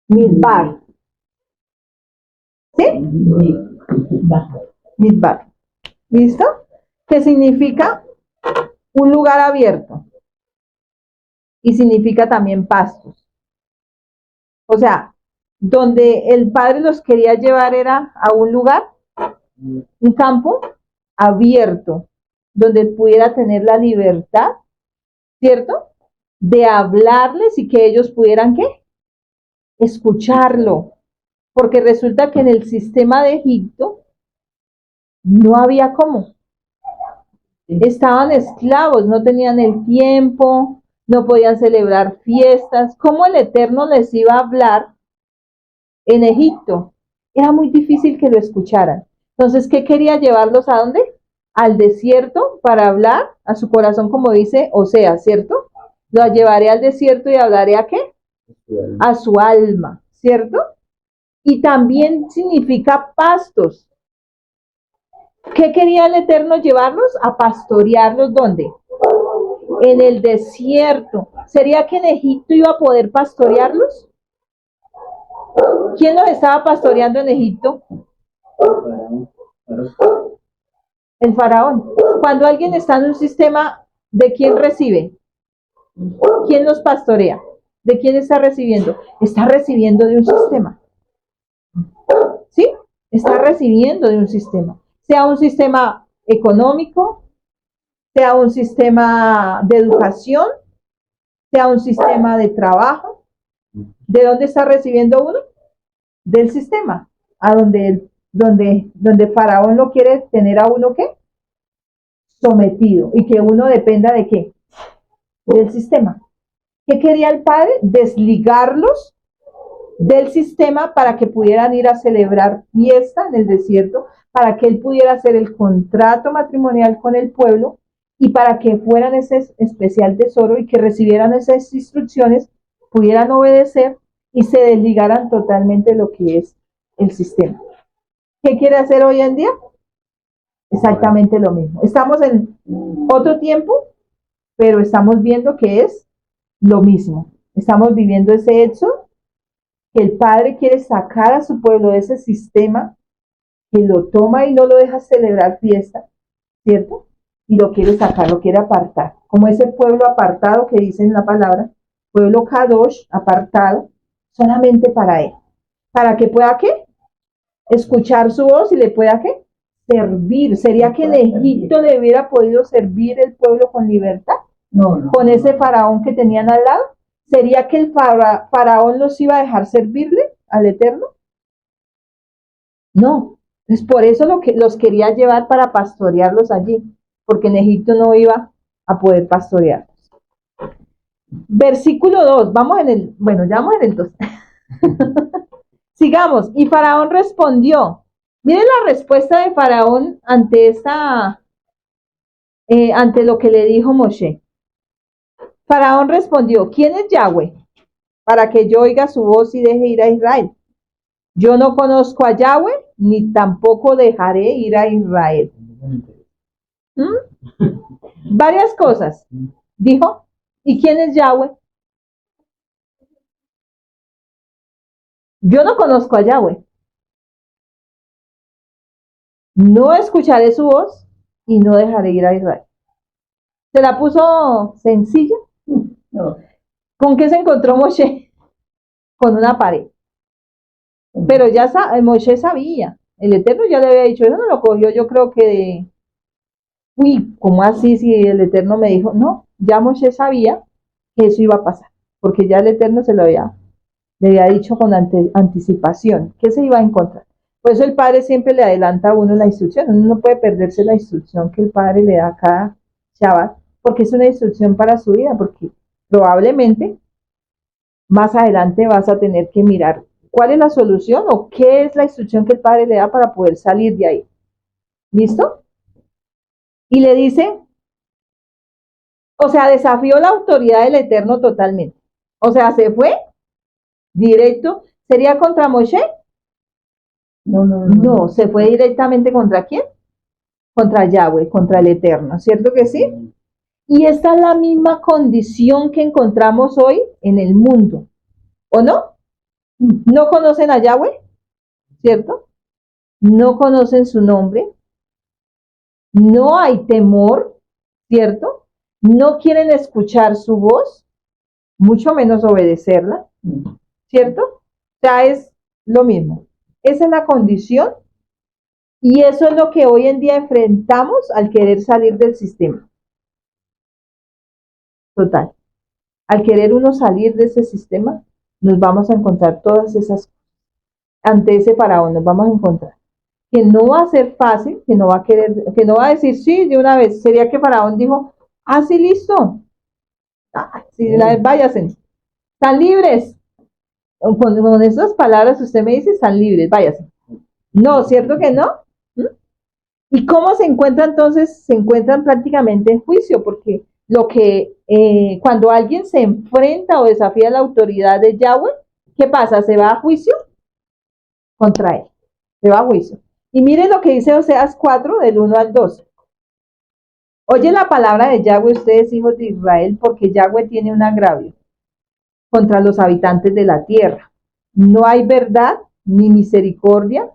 Midbar. ¿Sí? Midbar. ¿Listo? Que significa un lugar abierto. Y significa también pastos. O sea, donde el padre los quería llevar era a un lugar, un campo abierto, donde pudiera tener la libertad, ¿cierto? De hablarles y que ellos pudieran, ¿qué? Escucharlo. Porque resulta que en el sistema de Egipto no había cómo. Estaban esclavos, no tenían el tiempo, no podían celebrar fiestas. ¿Cómo el Eterno les iba a hablar en Egipto? Era muy difícil que lo escucharan. Entonces, ¿qué quería llevarlos a dónde? Al desierto para hablar a su corazón, como dice Oseas, ¿cierto? Lo llevaré al desierto y hablaré ¿a qué? A su alma, ¿cierto? Y también significa pastos. ¿Qué quería el Eterno llevarlos? A pastorearlos, ¿dónde? En el desierto. ¿Sería que en Egipto iba a poder pastorearlos? ¿Quién los estaba pastoreando en Egipto? El faraón. Cuando alguien está en un sistema, ¿de quién recibe? ¿Quién los pastorea? ¿De quién está recibiendo? Está recibiendo de un sistema. ¿Sí? Está recibiendo de un sistema. Sea un sistema económico, sea un sistema de educación, sea un sistema de trabajo. ¿De dónde está recibiendo uno? Del sistema, a donde Faraón lo quiere tener a uno ¿qué? Sometido, y que uno dependa de ¿qué? Del sistema. ¿Qué quería el padre? Desligarlos del sistema para que pudieran ir a celebrar fiesta en el desierto, para que él pudiera hacer el contrato matrimonial con el pueblo y para que fueran ese especial tesoro y que recibieran esas instrucciones, pudieran obedecer y se desligaran totalmente de lo que es el sistema. ¿Qué quiere hacer hoy en día? Exactamente lo mismo. Estamos en otro tiempo, pero estamos viendo que es lo mismo. Estamos viviendo ese hecho que el Padre quiere sacar a su pueblo de ese sistema, que lo toma y no lo deja celebrar fiesta, ¿cierto? Y lo quiere sacar, lo quiere apartar. Como ese pueblo apartado que dice en la palabra, pueblo Kadosh, apartado, solamente para él. ¿Para que pueda qué? Escuchar su voz y le pueda qué? Servir. ¿Sería que en Egipto le hubiera podido servir el pueblo con libertad? No. Con ese faraón que tenían al lado. ¿Sería que el faraón los iba a dejar servirle al Eterno? No. Es por eso los quería llevar para pastorearlos allí, porque en Egipto no iba a poder pastorearlos. Versículo 2, ya vamos en el 2. Sigamos. Y Faraón respondió, Miren la respuesta de Faraón ante ante lo que le dijo Moshe. Faraón respondió, ¿quién es Yahweh? Para que yo oiga su voz y deje ir a Israel. Yo no conozco a Yahweh, ni tampoco dejaré ir a Israel. Varias cosas. Dijo, ¿y quién es Yahweh? Yo no conozco a Yahweh. No escucharé su voz y no dejaré ir a Israel. ¿Se la puso sencilla? No. ¿Con qué se encontró Moshe? Con una pared. Pero ya Moshe sabía. El Eterno ya le había dicho, eso no lo cogió, yo creo que uy, ¿cómo así si el Eterno me dijo? No, ya Moshe sabía que eso iba a pasar, porque ya el Eterno le había dicho con anticipación que se iba a encontrar. Por eso el Padre siempre le adelanta a uno la instrucción. Uno no puede perderse la instrucción que el Padre le da a cada Shabbat, porque es una instrucción para su vida, porque probablemente más adelante vas a tener que mirar cuál es la solución o qué es la instrucción que el Padre le da para poder salir de ahí. ¿Listo? Y le dice, o sea, desafió la autoridad del Eterno totalmente. O sea, se fue directo. ¿Sería contra Moshe? No, se fue directamente ¿contra quién? Contra Yahweh, contra el Eterno, ¿cierto que sí? Y esta es la misma condición que encontramos hoy en el mundo, ¿o no? No conocen a Yahweh, ¿cierto? No conocen su nombre, no hay temor, ¿cierto? No quieren escuchar su voz, mucho menos obedecerla, ¿cierto? O sea, es lo mismo. Esa es la condición y eso es lo que hoy en día enfrentamos al querer salir del sistema. Total. Al querer uno salir de ese sistema, nos vamos a encontrar todas esas cosas. Ante ese faraón nos vamos a encontrar que no va a ser fácil, que no va a querer, que no va a decir sí de una vez. Sería que faraón dijo, ah, sí, listo. Ah, sí, de una vez váyanse. Están libres. Con esas palabras usted me dice, están libres, váyanse. No, ¿cierto que no? ¿Y cómo se encuentra entonces? Se encuentran prácticamente en juicio, porque cuando alguien se enfrenta o desafía la autoridad de Yahweh, ¿qué pasa? ¿Se va a juicio? Contra él. Se va a juicio. Y miren lo que dice Oseas 4, del 1 al 12. Oye la palabra de Yahweh, ustedes hijos de Israel, porque Yahweh tiene un agravio contra los habitantes de la tierra. No hay verdad ni misericordia.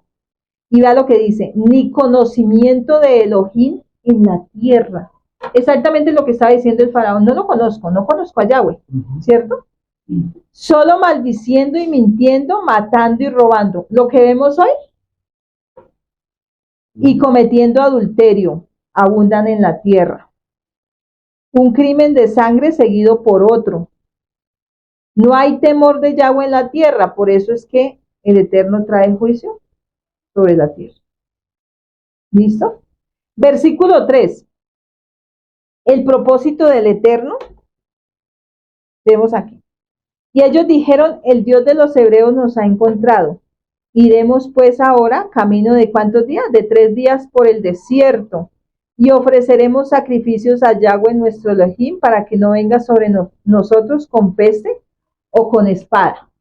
Y vea lo que dice, ni conocimiento de Elohim en la tierra. Exactamente lo que estaba diciendo el faraón. No lo conozco, no conozco a Yahweh, ¿cierto? Solo maldiciendo y mintiendo, matando y robando. Lo que vemos hoy. Y cometiendo adulterio, abundan en la tierra. Un crimen de sangre seguido por otro. No hay temor de Yahweh en la tierra, por eso es que el Eterno trae juicio sobre la tierra. ¿Listo? Versículo 3. El propósito del Eterno. Vemos aquí. Y ellos dijeron, el Dios de los hebreos nos ha encontrado. Iremos pues ahora, camino de ¿cuántos días? De 3 días por el desierto. Y ofreceremos sacrificios a Yahweh nuestro Elohim para que no venga sobre nosotros con peste o con espada.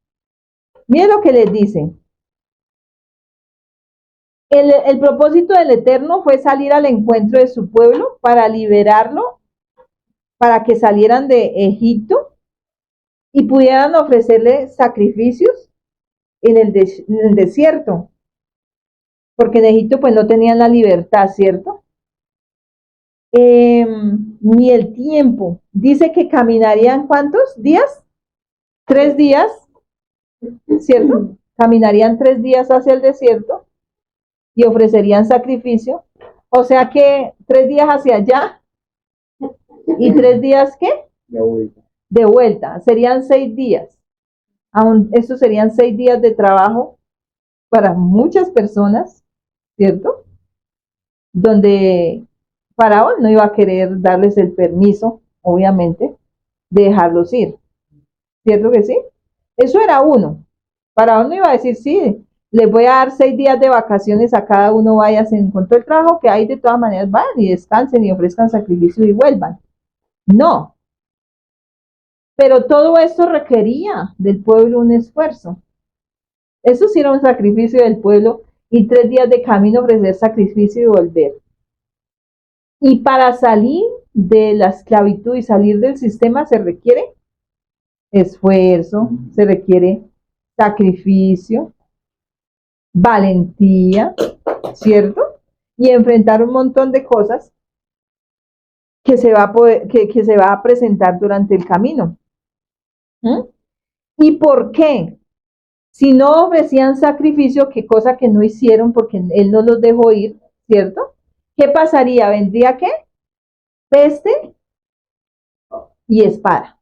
Miren lo que les dicen. El propósito del Eterno fue salir al encuentro de su pueblo para liberarlo, para que salieran de Egipto y pudieran ofrecerle sacrificios en el desierto, porque en Egipto pues no tenían la libertad, ¿cierto? Ni el tiempo. Dice que caminarían ¿cuántos días? 3 días, ¿cierto? Caminarían 3 días hacia el desierto y ofrecerían sacrificio. O sea que 3 días hacia allá y 3 días ¿qué? De vuelta. Serían 6 días. Aún estos serían 6 días de trabajo para muchas personas, ¿cierto? Donde Faraón no iba a querer darles el permiso, obviamente, de dejarlos ir. ¿Cierto que sí? Eso era uno. Faraón no iba a decir, sí, les voy a dar 6 días de vacaciones a cada uno, váyanse con todo el trabajo que hay, de todas maneras vayan y descansen y ofrezcan sacrificio y vuelvan. No, pero todo esto requería del pueblo un esfuerzo. Eso sí era un sacrificio del pueblo, y 3 días de camino ofrecer sacrificio y volver. Y para salir de la esclavitud y salir del sistema se requiere esfuerzo, se requiere sacrificio, valentía, ¿cierto? Y enfrentar un montón de cosas que se va a poder, que se va a presentar durante el camino. ¿Mm? ¿Y por qué? Si no ofrecían sacrificio, qué cosa que no hicieron porque él no los dejó ir, ¿cierto? ¿Qué pasaría? ¿Vendría qué? Peste y espada.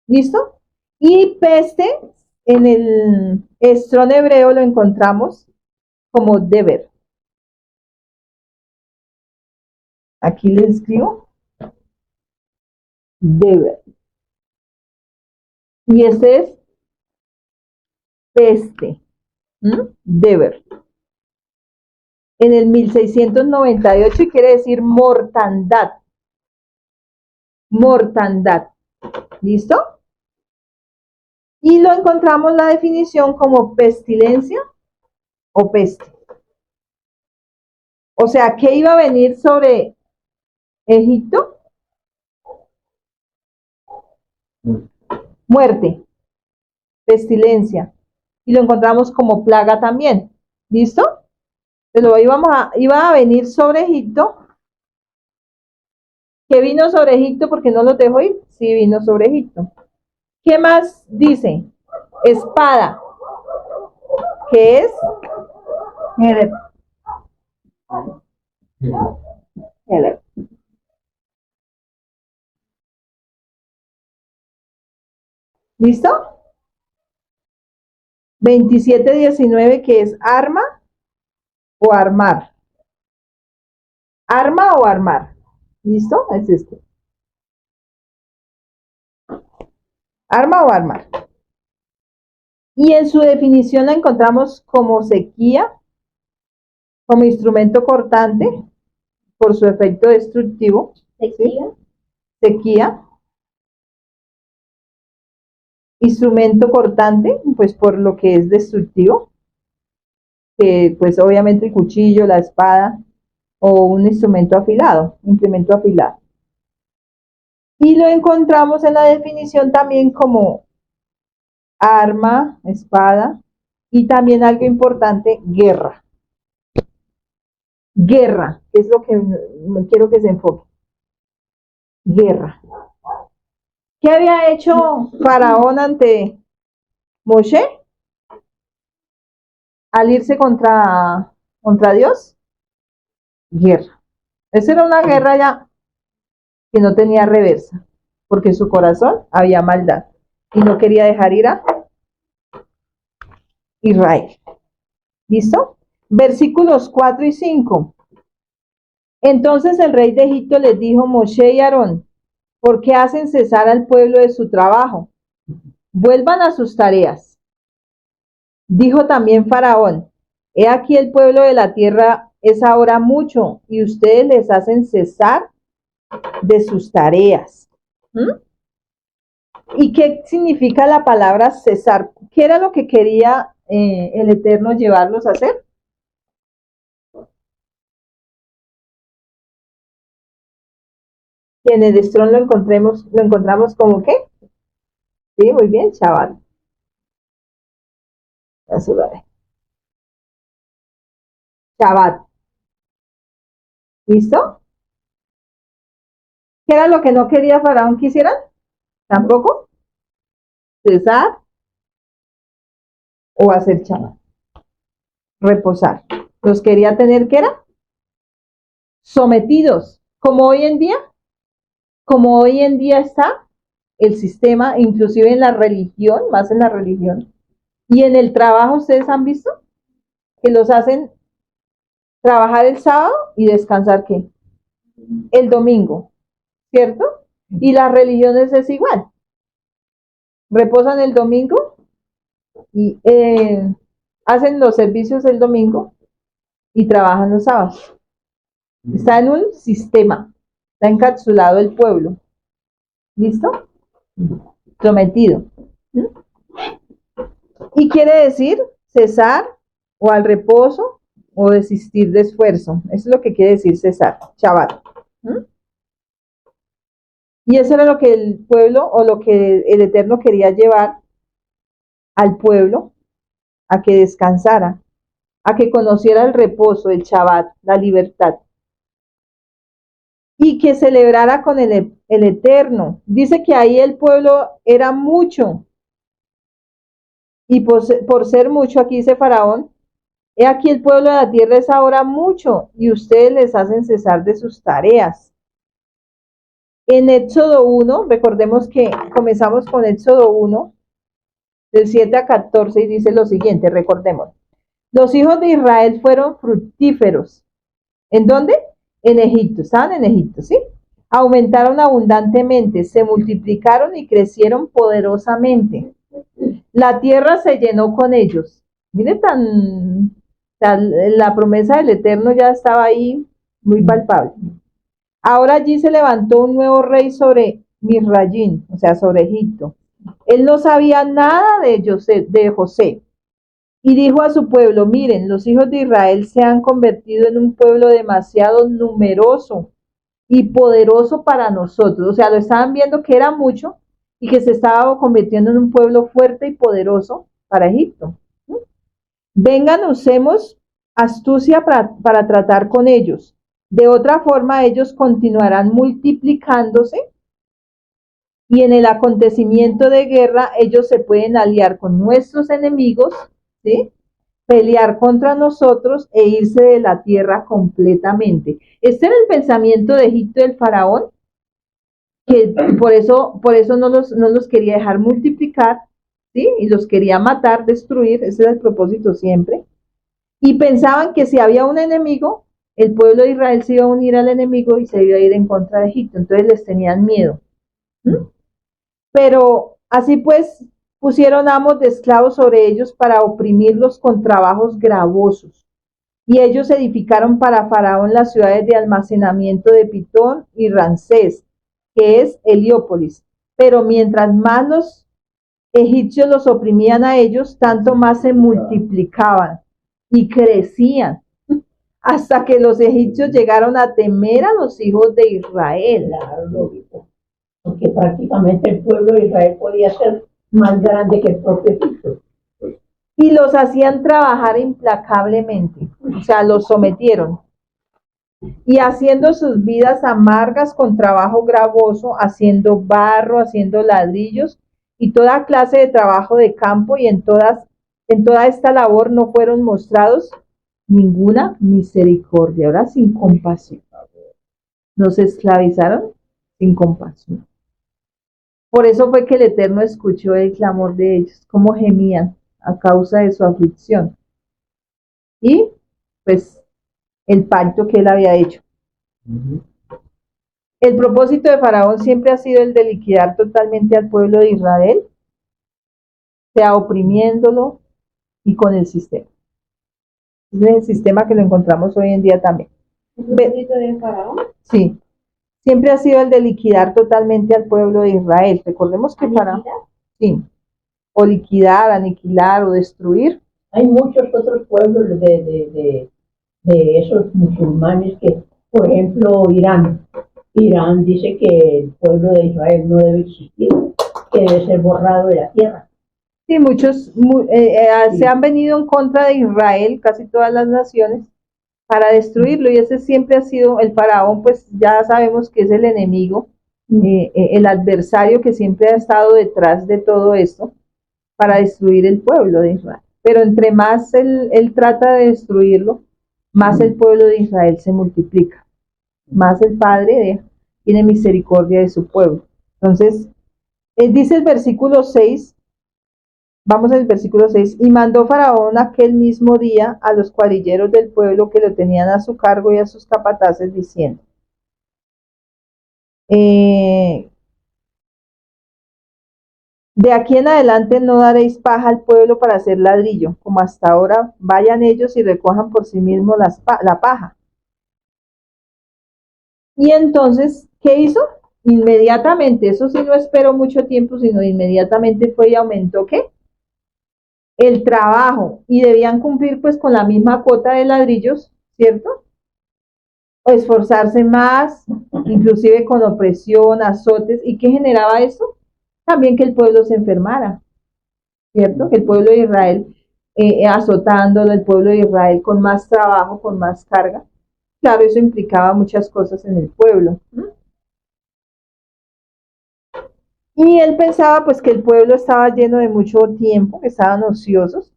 ¿Listo? Y peste en el estrón hebreo lo encontramos como deber. Aquí les escribo deber. Y este es peste. Deber. En el 1698 y quiere decir mortandad. Mortandad. ¿Listo? Y lo encontramos la definición como pestilencia o peste. O sea, ¿qué iba a venir sobre Egipto? Muerte, pestilencia. Y lo encontramos como plaga también. ¿Listo? Pero iba a venir sobre Egipto. ¿Qué vino sobre Egipto porque no los dejó ir? Sí, vino sobre Egipto. ¿Qué más dice? Espada. ¿Qué es? Jereb. Jereb. ¿Listo? 27:19, que es arma o armar. Arma o armar. ¿Listo? Es este. Arma o armar. Y en su definición la encontramos como sequía, como instrumento cortante, por su efecto destructivo. Sequía. ¿Sí? Sequía. Instrumento cortante, pues por lo que es destructivo, que pues obviamente el cuchillo, la espada o un instrumento afilado, implemento afilado. Y lo encontramos en la definición también como arma, espada, y también algo importante, guerra. Guerra, que es lo que quiero que se enfoque. Guerra. ¿Qué había hecho Faraón ante Moshe al irse contra Dios? Guerra. Esa era una guerra ya que no tenía reversa, porque en su corazón había maldad y no quería dejar ir a Israel. ¿Listo? Versículos 4 y 5. Entonces el rey de Egipto les dijo: Moshe y Aarón, ¿por qué hacen cesar al pueblo de su trabajo? Vuelvan a sus tareas. Dijo también Faraón: he aquí el pueblo de la tierra es ahora mucho y ustedes les hacen cesar de sus tareas. ¿Y qué significa la palabra cesar? ¿Qué era lo que quería el Eterno llevarlos a hacer? Y en el estrón lo encontramos como ¿qué? Sí, muy bien, chaval. Shabbat. ¿Listo? ¿Qué era lo que no quería Faraón que hicieran? ¿Tampoco? Cesar o hacer Shabbat. Reposar. Los quería tener, ¿qué era? Sometidos. Como hoy en día está el sistema, inclusive en la religión, más en la religión. Y en el trabajo, ¿ustedes han visto? Que los hacen trabajar el sábado y descansar, ¿qué? El domingo, ¿cierto? Y las religiones es igual. Reposan el domingo y hacen los servicios el domingo y trabajan los sábados. Está en un sistema, está encapsulado el pueblo. ¿Listo? Sometido. ¿Mm? Y quiere decir cesar o al reposo o desistir de esfuerzo. Eso es lo que quiere decir cesar, Shabbat. ¿Mm? Y eso era lo que el pueblo o lo que el Eterno quería llevar al pueblo a que descansara, a que conociera el reposo, el Shabbat, la libertad. Y que celebrara con el Eterno. Dice que ahí el pueblo era mucho. Y por ser mucho, aquí dice Faraón, he aquí el pueblo de la tierra es ahora mucho, y ustedes les hacen cesar de sus tareas. En Éxodo 1, recordemos que comenzamos con Éxodo 1, del 7 a 14, y dice lo siguiente, recordemos. Los hijos de Israel fueron fructíferos. ¿En dónde? En Egipto, estaban en Egipto, ¿sí? Aumentaron abundantemente, se multiplicaron y crecieron poderosamente. La tierra se llenó con ellos. Mire la promesa del Eterno ya estaba ahí muy palpable. Ahora allí se levantó un nuevo rey sobre Misrayim, o sea, sobre Egipto. Él no sabía nada de José. Y dijo a su pueblo, miren, los hijos de Israel se han convertido en un pueblo demasiado numeroso y poderoso para nosotros. O sea, lo estaban viendo que era mucho y que se estaba convirtiendo en un pueblo fuerte y poderoso para Egipto. Vengan, usemos astucia para tratar con ellos. De otra forma, ellos continuarán multiplicándose y en el acontecimiento de guerra, ellos se pueden aliar con nuestros enemigos, ¿sí? Pelear contra nosotros e irse de la tierra completamente. Este era el pensamiento de Egipto del faraón, que por eso no los quería dejar multiplicar, ¿sí? Y los quería matar, destruir, ese era el propósito siempre. Y pensaban que si había un enemigo, el pueblo de Israel se iba a unir al enemigo y se iba a ir en contra de Egipto. Entonces les tenían miedo. ¿Mm? Pero así pues pusieron amos de esclavos sobre ellos para oprimirlos con trabajos gravosos. Y ellos edificaron para Faraón las ciudades de almacenamiento de Pitón y Ramsés, que es Heliópolis. Pero mientras más los egipcios los oprimían a ellos, tanto más se multiplicaban y crecían, hasta que los egipcios llegaron a temer a los hijos de Israel. Claro, lógico. Porque prácticamente el pueblo de Israel podía ser más grande que el propio Egipto. Y los hacían trabajar implacablemente, o sea, los sometieron. Y haciendo sus vidas amargas con trabajo gravoso, haciendo barro, haciendo ladrillos y toda clase de trabajo de campo, y en toda esta labor no fueron mostrados ninguna misericordia. Ahora sin compasión. Nos esclavizaron sin compasión. Por eso fue que el Eterno escuchó el clamor de ellos, cómo gemían a causa de su aflicción. Y pues el pacto que él había hecho. El propósito de Faraón siempre ha sido el de liquidar totalmente al pueblo de Israel, sea oprimiéndolo y con el sistema. Ese es el sistema que lo encontramos hoy en día también. ¿El propósito de Faraón? Sí, siempre ha sido el de liquidar totalmente al pueblo de Israel. Recordemos que Faraón, sí, o liquidar, aniquilar o destruir. Hay muchos otros pueblos de esos musulmanes que, por ejemplo, Irán. Irán dice que el pueblo de Israel no debe existir, que debe ser borrado de la tierra. Sí, muchos se han venido en contra de Israel, casi todas las naciones, para destruirlo, y ese siempre ha sido el faraón, pues ya sabemos que es el enemigo, el adversario que siempre ha estado detrás de todo esto para destruir el pueblo de Israel. Pero entre más él trata de destruirlo, más el pueblo de Israel se multiplica, más el Padre tiene misericordia de su pueblo. Entonces, dice el versículo 6, vamos al versículo 6, y mandó Faraón aquel mismo día a los cuadrilleros del pueblo que lo tenían a su cargo y a sus capataces, diciendo, de aquí en adelante no daréis paja al pueblo para hacer ladrillo, como hasta ahora, vayan ellos y recojan por sí mismos la paja. Y entonces, ¿qué hizo? Inmediatamente, eso sí no esperó mucho tiempo, sino inmediatamente fue y aumentó, ¿qué? El trabajo, y debían cumplir pues con la misma cuota de ladrillos, ¿cierto? O esforzarse más, inclusive con opresión, azotes, ¿y qué generaba eso? También que el pueblo se enfermara, ¿cierto? Que el pueblo de Israel azotándolo, el pueblo de Israel con más trabajo, con más carga. Claro, eso implicaba muchas cosas en el pueblo. Y él pensaba pues que el pueblo estaba lleno de mucho tiempo, que estaban ociosos,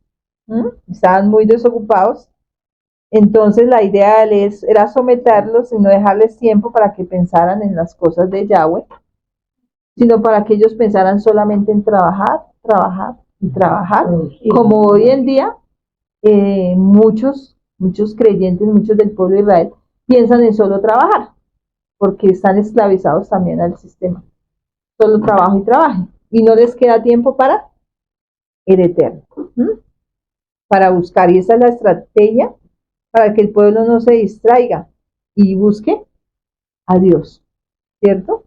estaban muy desocupados. Entonces la idea de él era someterlos y no dejarles tiempo para que pensaran en las cosas de Yahweh, sino para que ellos pensaran solamente en trabajar, trabajar y trabajar, como hoy en día muchos creyentes, muchos del pueblo de Israel piensan en solo trabajar, porque están esclavizados también al sistema. Solo trabajo y trabajo, y no les queda tiempo para el eterno, para buscar, y esa es la estrategia para que el pueblo no se distraiga y busque a Dios, ¿cierto?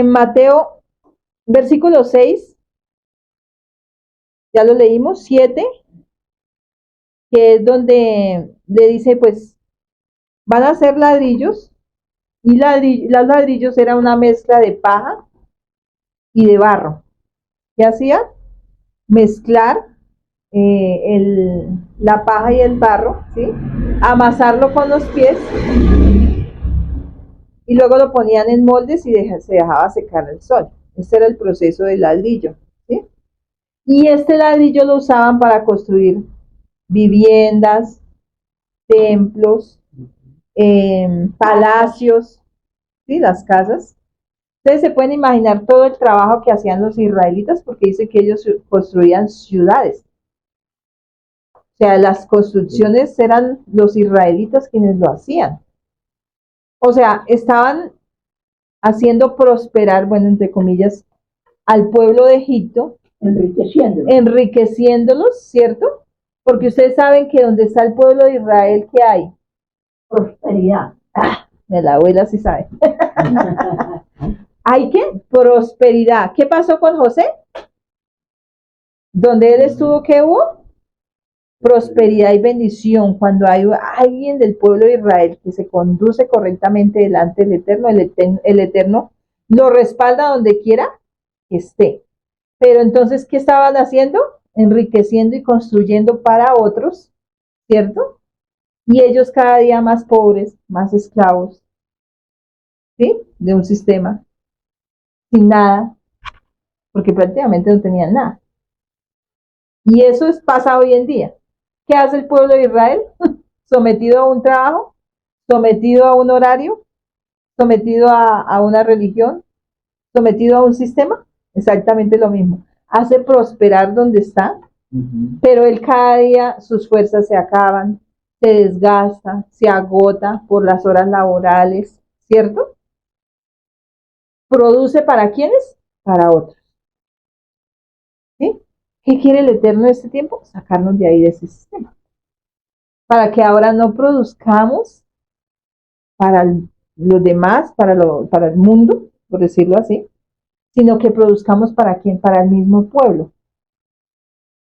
Mateo, versículo 6, ya lo leímos, 7, que es donde le dice, pues, van a hacer ladrillos, y los ladrillos era una mezcla de paja y de barro. ¿Qué hacían? Mezclar la paja y el barro, ¿sí? Amasarlo con los pies y luego lo ponían en moldes y se dejaba secar al sol. Este era el proceso del ladrillo, ¿sí? Y este ladrillo lo usaban para construir viviendas, templos, palacios, ¿sí? Las casas. Ustedes se pueden imaginar todo el trabajo que hacían los israelitas, porque dice que ellos construían ciudades. O sea, las construcciones eran los israelitas quienes lo hacían. O sea, estaban haciendo prosperar, bueno, entre comillas, al pueblo de Egipto, enriqueciéndolos, ¿cierto? Porque ustedes saben que donde está el pueblo de Israel, ¿qué hay? Prosperidad. La abuela sí sabe. ¿Hay qué? Prosperidad. ¿Qué pasó con José? Donde él estuvo, ¿qué hubo? Prosperidad y bendición. Cuando hay alguien del pueblo de Israel que se conduce correctamente delante del Eterno, el Eterno lo respalda donde quiera que esté. Pero entonces, ¿qué estaban haciendo? Enriqueciendo y construyendo para otros, ¿cierto? Y ellos cada día más pobres, más esclavos, ¿sí? De un sistema, sin nada, porque prácticamente no tenían nada. Y eso pasa hoy en día. ¿Qué hace el pueblo de Israel? Sometido a un trabajo, sometido a un horario, sometido a una religión, sometido a un sistema, exactamente lo mismo. Hace prosperar donde está, pero él cada día sus fuerzas se acaban, se desgasta, se agota por las horas laborales, ¿cierto? ¿Produce para quiénes? Para otros. ¿Sí? ¿Qué quiere el Eterno en este tiempo? Sacarnos de ahí, de ese sistema. Para que ahora no produzcamos para los demás, para el mundo, por decirlo así, sino que produzcamos para quién, para el mismo pueblo.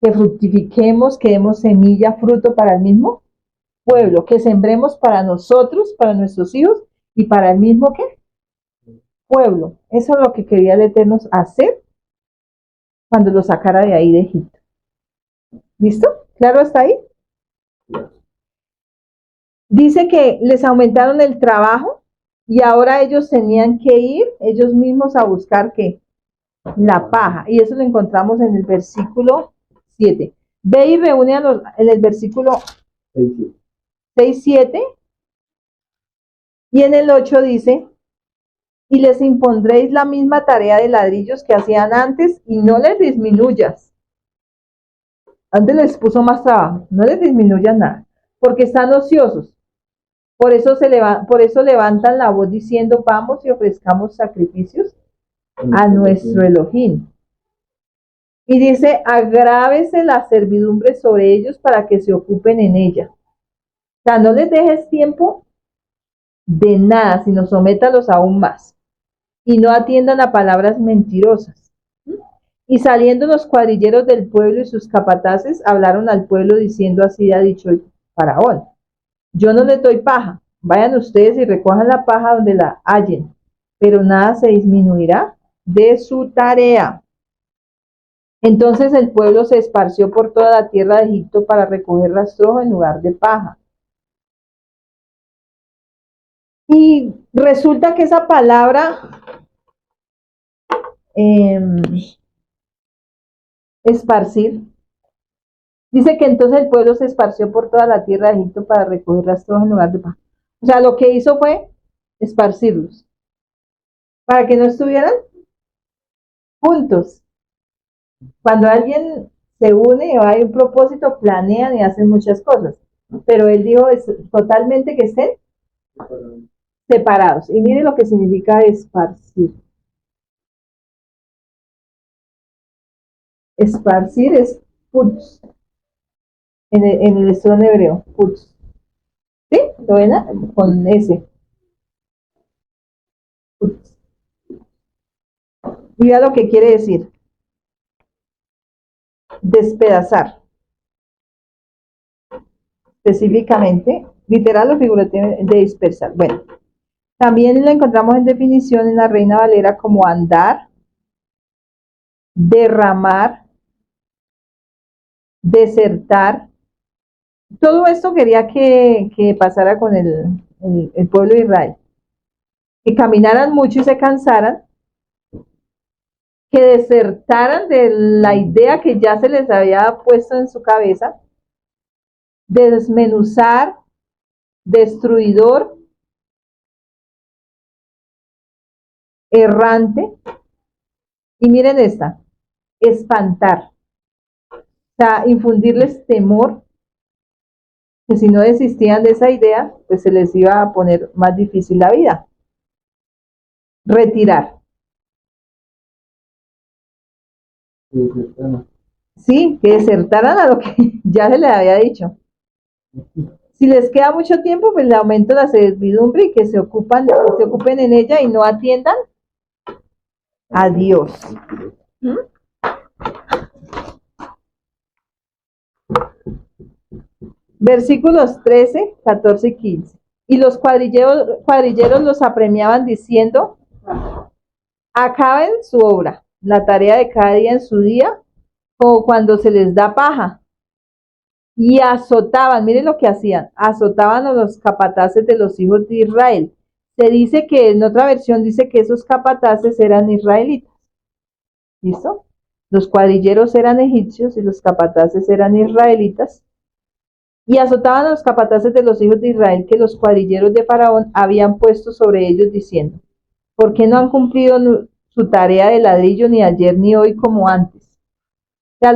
Que fructifiquemos, que demos semilla, fruto para el mismo pueblo, que sembremos para nosotros, para nuestros hijos y para el mismo ¿qué? Pueblo. Eso es lo que quería el Eterno hacer cuando lo sacara de ahí de Egipto. ¿Listo? ¿Claro hasta ahí? Dice que les aumentaron el trabajo y ahora ellos tenían que ir ellos mismos a buscar ¿qué? La paja. Y eso lo encontramos en el versículo 7. Ve y reúne en el versículo 6, 7. Y en el 8 dice, y les impondréis la misma tarea de ladrillos que hacían antes y no les disminuyas. Antes les puso más trabajo, no les disminuyas nada, porque están ociosos. Por eso levantan la voz diciendo, vamos y ofrezcamos sacrificios a nuestro Elohim. Y dice, agrávese la servidumbre sobre ellos para que se ocupen en ella. O sea, no les dejes tiempo de nada, sino sométalos aún más. Y no atiendan a palabras mentirosas. Y saliendo los cuadrilleros del pueblo y sus capataces, hablaron al pueblo diciendo, así ha dicho el faraón, yo no les doy paja, vayan ustedes y recojan la paja donde la hallen, pero nada se disminuirá de su tarea. Entonces el pueblo se esparció por toda la tierra de Egipto para recoger rastrojo en lugar de paja. Y resulta que esa palabra esparcir, dice que entonces el pueblo se esparció por toda la tierra de Egipto para recoger rastrojo en lugar de paja. O sea, lo que hizo fue esparcirlos para que no estuvieran juntos. Cuando alguien se une o hay un propósito, planean y hacen muchas cosas. Pero él dijo es totalmente que estén separados. Y mire lo que significa esparcir. Esparcir es putz. En el estrón hebreo, putz. ¿Sí? ¿Lo ven? Con S. Putz. Mira lo que quiere decir. Despedazar. Específicamente, literal o figurativamente, de dispersar. Bueno, también lo encontramos en definición en la Reina Valera como andar, derramar, desertar. Todo esto quería que pasara con el pueblo de Israel. Que caminaran mucho y se cansaran, que desertaran de la idea que ya se les había puesto en su cabeza, de desmenuzar, destruidor, errante, y miren esta, espantar, o sea, infundirles temor, que si no desistían de esa idea, pues se les iba a poner más difícil la vida. Retirar. Sí, que desertaran a lo que ya se les había dicho. Si les queda mucho tiempo, pues le aumento la servidumbre y que se ocupen en ella y no atiendan a Dios. Versículos 13, 14 y 15. Y los cuadrilleros los apremiaban diciendo, acaben su obra, la tarea de cada día en su día, como cuando se les da paja. Y azotaban, miren lo que hacían, azotaban a los capataces de los hijos de Israel. Se dice que en otra versión dice que esos capataces eran israelitas. ¿Listo? Los cuadrilleros eran egipcios y los capataces eran israelitas. Y azotaban a los capataces de los hijos de Israel que los cuadrilleros de Faraón habían puesto sobre ellos diciendo, ¿por qué no han cumplido su tarea de ladrillo ni ayer ni hoy como antes? O sea,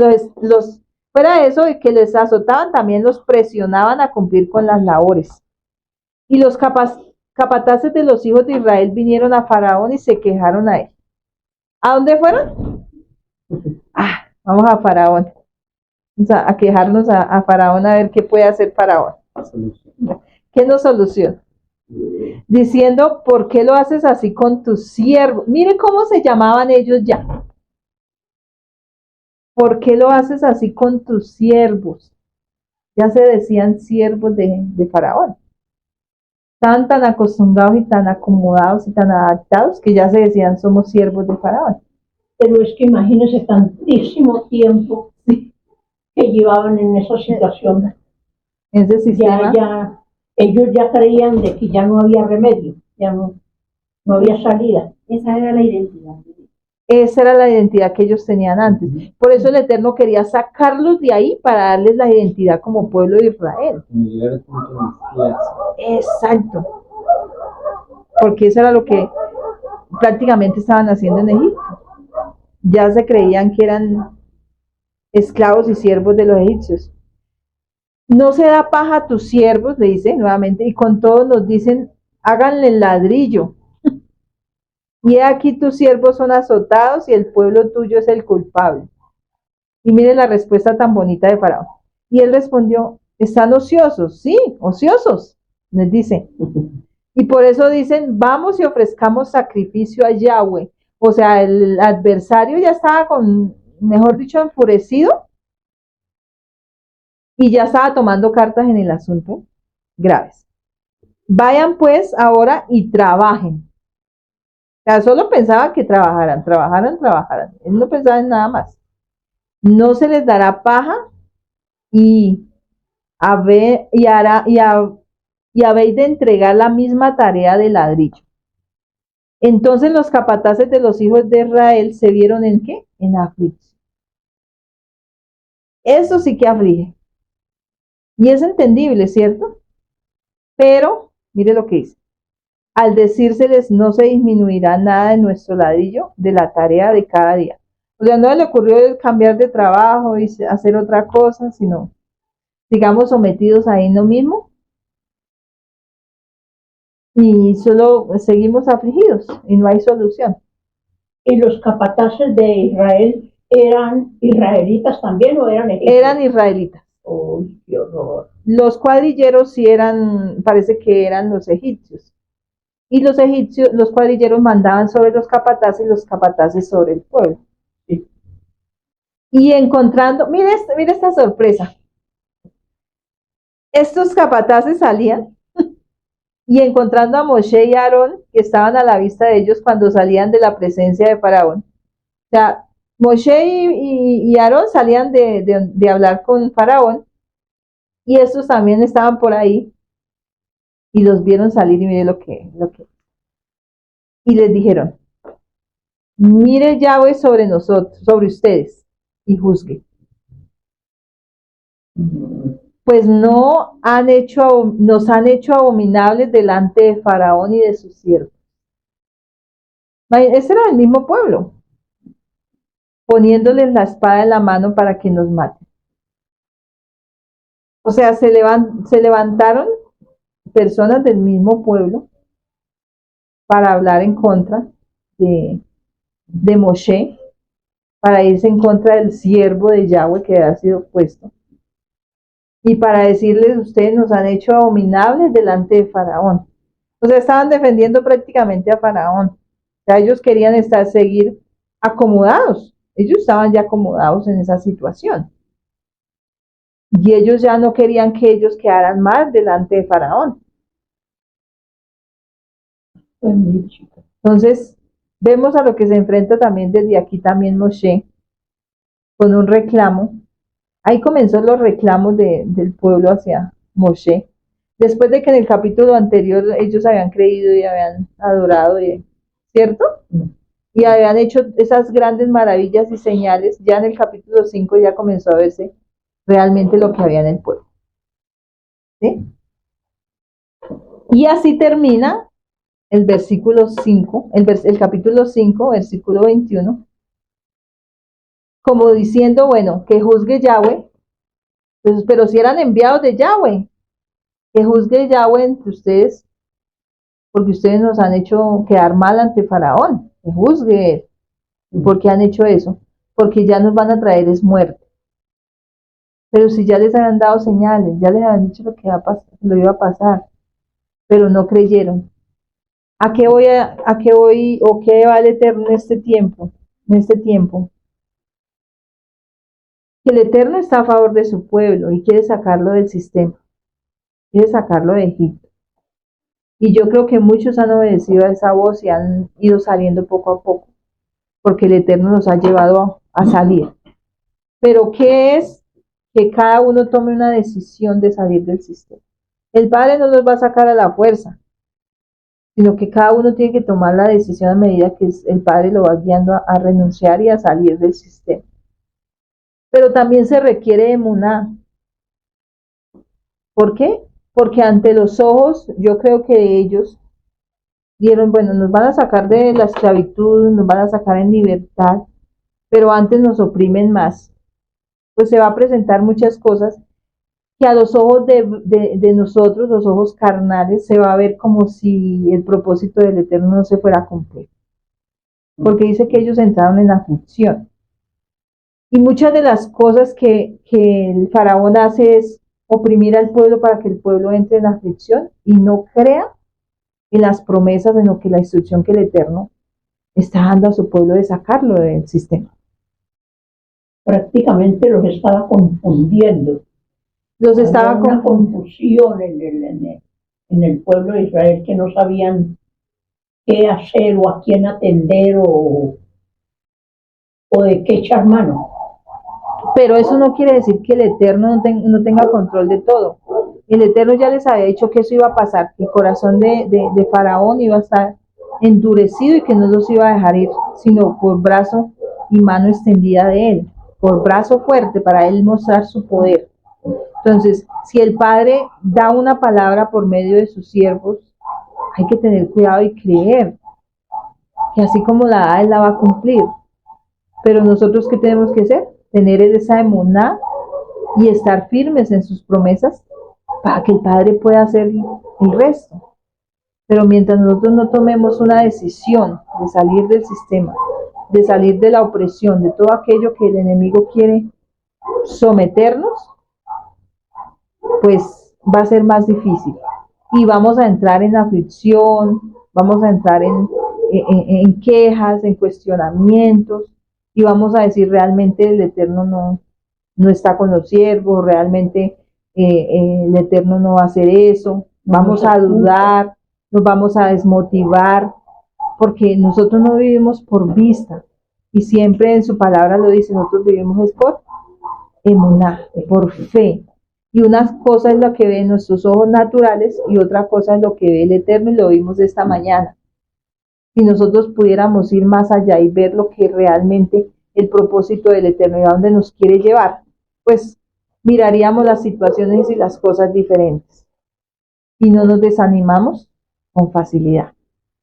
fuera de eso de que les azotaban, también los presionaban a cumplir con las labores. Y los capataces de los hijos de Israel vinieron a Faraón y se quejaron a él. ¿A dónde fueron? Vamos a Faraón. Vamos a quejarnos a Faraón a ver qué puede hacer Faraón. ¿Qué nos soluciona? Diciendo, ¿por qué lo haces así con tus siervos? Miren cómo se llamaban ellos ya. ¿Por qué lo haces así con tus siervos? Ya se decían siervos de Faraón. Estaban tan acostumbrados y tan acomodados y tan adaptados que ya se decían somos siervos de Faraón. Pero es que imagínense tantísimo tiempo que llevaban en esa situación. Ese sistema. Ellos ya creían de que ya no había remedio, ya no había salida. Esa era la identidad. Esa era la identidad que ellos tenían antes. Por eso el Eterno quería sacarlos de ahí para darles la identidad como pueblo de Israel. Exacto. Porque eso era lo que prácticamente estaban haciendo en Egipto. Ya se creían que eran esclavos y siervos de los egipcios. No se da paja a tus siervos, le dice nuevamente, y con todo nos dicen, háganle el ladrillo. y he aquí tus siervos son azotados y el pueblo tuyo es el culpable. Y mire la respuesta tan bonita de Faraón. Y él respondió, están ociosos, sí, ociosos, les dice. Y por eso dicen, vamos y ofrezcamos sacrificio a Yahweh. O sea, el adversario ya estaba mejor dicho, enfurecido y ya estaba tomando cartas en el asunto graves. Vayan pues ahora y trabajen. O sea, solo pensaba que trabajaran. Él no pensaba en nada más. No se les dará paja y habéis de entregar la misma tarea de ladrillo. Entonces los capataces de los hijos de Israel se vieron ¿en qué? En aflicción. Eso sí que aflige. Y es entendible, ¿cierto? Pero, mire lo que dice. Al decírseles no se disminuirá nada de nuestro ladrillo de la tarea de cada día. O sea, no le ocurrió cambiar de trabajo y hacer otra cosa, sino sigamos sometidos ahí lo mismo y solo seguimos afligidos y no hay solución. ¿Y los capataces de Israel eran israelitas también o eran egipcios? Eran israelitas. Uy, qué horror. Los cuadrilleros sí eran, parece que eran los egipcios. Y los egipcios, los cuadrilleros mandaban sobre los capataces y los capataces sobre el pueblo. Sí. Y encontrando, mire esta sorpresa. Estos capataces salían y encontrando a Moshe y Aarón, que estaban a la vista de ellos cuando salían de la presencia de Faraón. O sea, Moshe y Aarón salían de hablar con Faraón y estos también estaban por ahí y los vieron salir y mire lo que. Y les dijeron, mire Yahweh sobre nosotros, sobre ustedes y juzgue. Pues nos han hecho abominables delante de Faraón y de sus siervos. Ese era el mismo pueblo, poniéndoles la espada en la mano para que nos maten. O sea, se levantaron personas del mismo pueblo para hablar en contra de Moshe, para irse en contra del siervo de Yahweh que había sido puesto. Y para decirles, ustedes nos han hecho abominables delante de Faraón. O sea, estaban defendiendo prácticamente a Faraón. O sea, ellos querían seguir acomodados. Ellos estaban ya acomodados en esa situación. Y ellos ya no querían que ellos quedaran mal delante de Faraón. Entonces, vemos a lo que se enfrenta también desde aquí también Moshe, con un reclamo. Ahí comenzó los reclamos del pueblo hacia Moshe. Después de que en el capítulo anterior ellos habían creído y habían adorado, ¿cierto? Y habían hecho esas grandes maravillas y señales, ya en el capítulo 5 ya comenzó a verse realmente lo que había en el pueblo. ¿Sí? Y así termina el versículo 5, el capítulo 5, versículo 21, como diciendo, bueno, que juzgue Yahweh, pues, pero si eran enviados de Yahweh, que juzgue Yahweh entre ustedes, porque ustedes nos han hecho quedar mal ante Faraón, que juzgue él. ¿Por qué han hecho eso? Porque ya nos van a traer es muerte. Pero si ya les habían dado señales, ya les habían dicho lo iba a pasar, pero no creyeron. ¿A qué voy o qué va el Eterno en este tiempo? Que el Eterno está a favor de su pueblo y quiere sacarlo del sistema, quiere sacarlo de Egipto. Y yo creo que muchos han obedecido a esa voz y han ido saliendo poco a poco, porque el Eterno nos ha llevado a salir. Pero ¿qué es? Que cada uno tome una decisión de salir del sistema. El Padre no los va a sacar a la fuerza, sino que cada uno tiene que tomar la decisión a medida que el Padre lo va guiando a renunciar y a salir del sistema. Pero también se requiere emuná. ¿Por qué? Porque ante los ojos, yo creo que ellos dieron, bueno, nos van a sacar de la esclavitud, nos van a sacar en libertad, pero antes nos oprimen más. Pues se va a presentar muchas cosas que a los ojos de nosotros, los ojos carnales, se va a ver como si el propósito del Eterno no se fuera a cumplir. porque dice que ellos entraron en aflicción. Y muchas de las cosas que el faraón hace es oprimir al pueblo para que el pueblo entre en aflicción y no crea en las promesas, en lo que la instrucción que el Eterno está dando a su pueblo de sacarlo del sistema. Prácticamente los estaba confundiendo. Los Había estaba una confundiendo. confusión en el pueblo de Israel, que no sabían qué hacer o a quién atender o de qué echar mano. Pero eso no quiere decir que el Eterno no tenga control de todo. El Eterno ya les había dicho que eso iba a pasar, que el corazón de Faraón iba a estar endurecido y que no los iba a dejar ir, sino por brazo y mano extendida de él, por brazo fuerte para él mostrar su poder. Entonces, si el Padre da una palabra por medio de sus siervos, hay que tener cuidado y creer que así como la da, él la va a cumplir. Pero nosotros, ¿qué tenemos que hacer? Tener esa emuná y estar firmes en sus promesas para que el Padre pueda hacer el resto. Pero mientras nosotros no tomemos una decisión de salir del sistema, de salir de la opresión, de todo aquello que el enemigo quiere someternos, pues va a ser más difícil. Y vamos a entrar en aflicción, vamos a entrar en quejas, en cuestionamientos, y vamos a decir realmente el Eterno no está con los siervos, realmente el Eterno no va a hacer eso, vamos a dudar, nos vamos a desmotivar, porque nosotros no vivimos por vista, y siempre en su palabra lo dice, nosotros vivimos es por emuná, por fe. Y una cosa es lo que ven nuestros ojos naturales y otra cosa es lo que ve el Eterno, y lo vimos esta mañana. Si nosotros pudiéramos ir más allá y ver lo que realmente el propósito del Eterno y a dónde nos quiere llevar, pues miraríamos las situaciones y las cosas diferentes y no nos desanimamos con facilidad.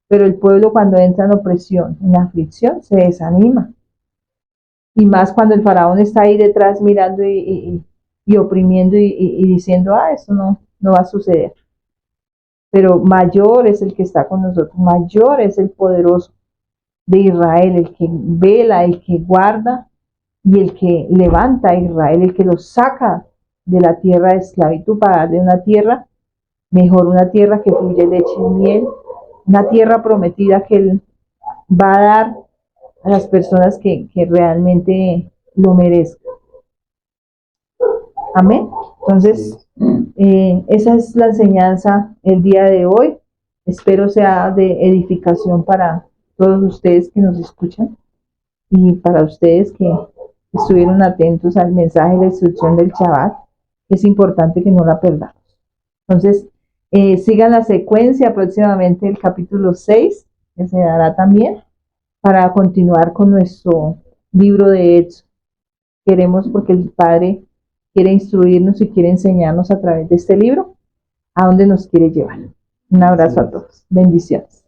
Pero el pueblo, cuando entra en opresión, en aflicción, se desanima. Y más cuando el faraón está ahí detrás mirando y oprimiendo y diciendo, esto no va a suceder. Pero mayor es el que está con nosotros, mayor es el poderoso de Israel, el que vela, el que guarda y el que levanta a Israel, el que los saca de la tierra de esclavitud para darle una tierra mejor, una tierra que fluye leche y miel, una tierra prometida que Él va a dar a las personas que realmente lo merezcan. Amén. Entonces, esa es la enseñanza el día de hoy. Espero sea de edificación para todos ustedes que nos escuchan y para ustedes que estuvieron atentos al mensaje de la instrucción del Shabbat. Es importante que no la perdamos. Entonces, sigan la secuencia próximamente el capítulo 6, que se dará también, para continuar con nuestro libro de Hechos. Queremos, porque el Padre quiere instruirnos y quiere enseñarnos a través de este libro a dónde nos quiere llevar. Un abrazo a todos. Bendiciones.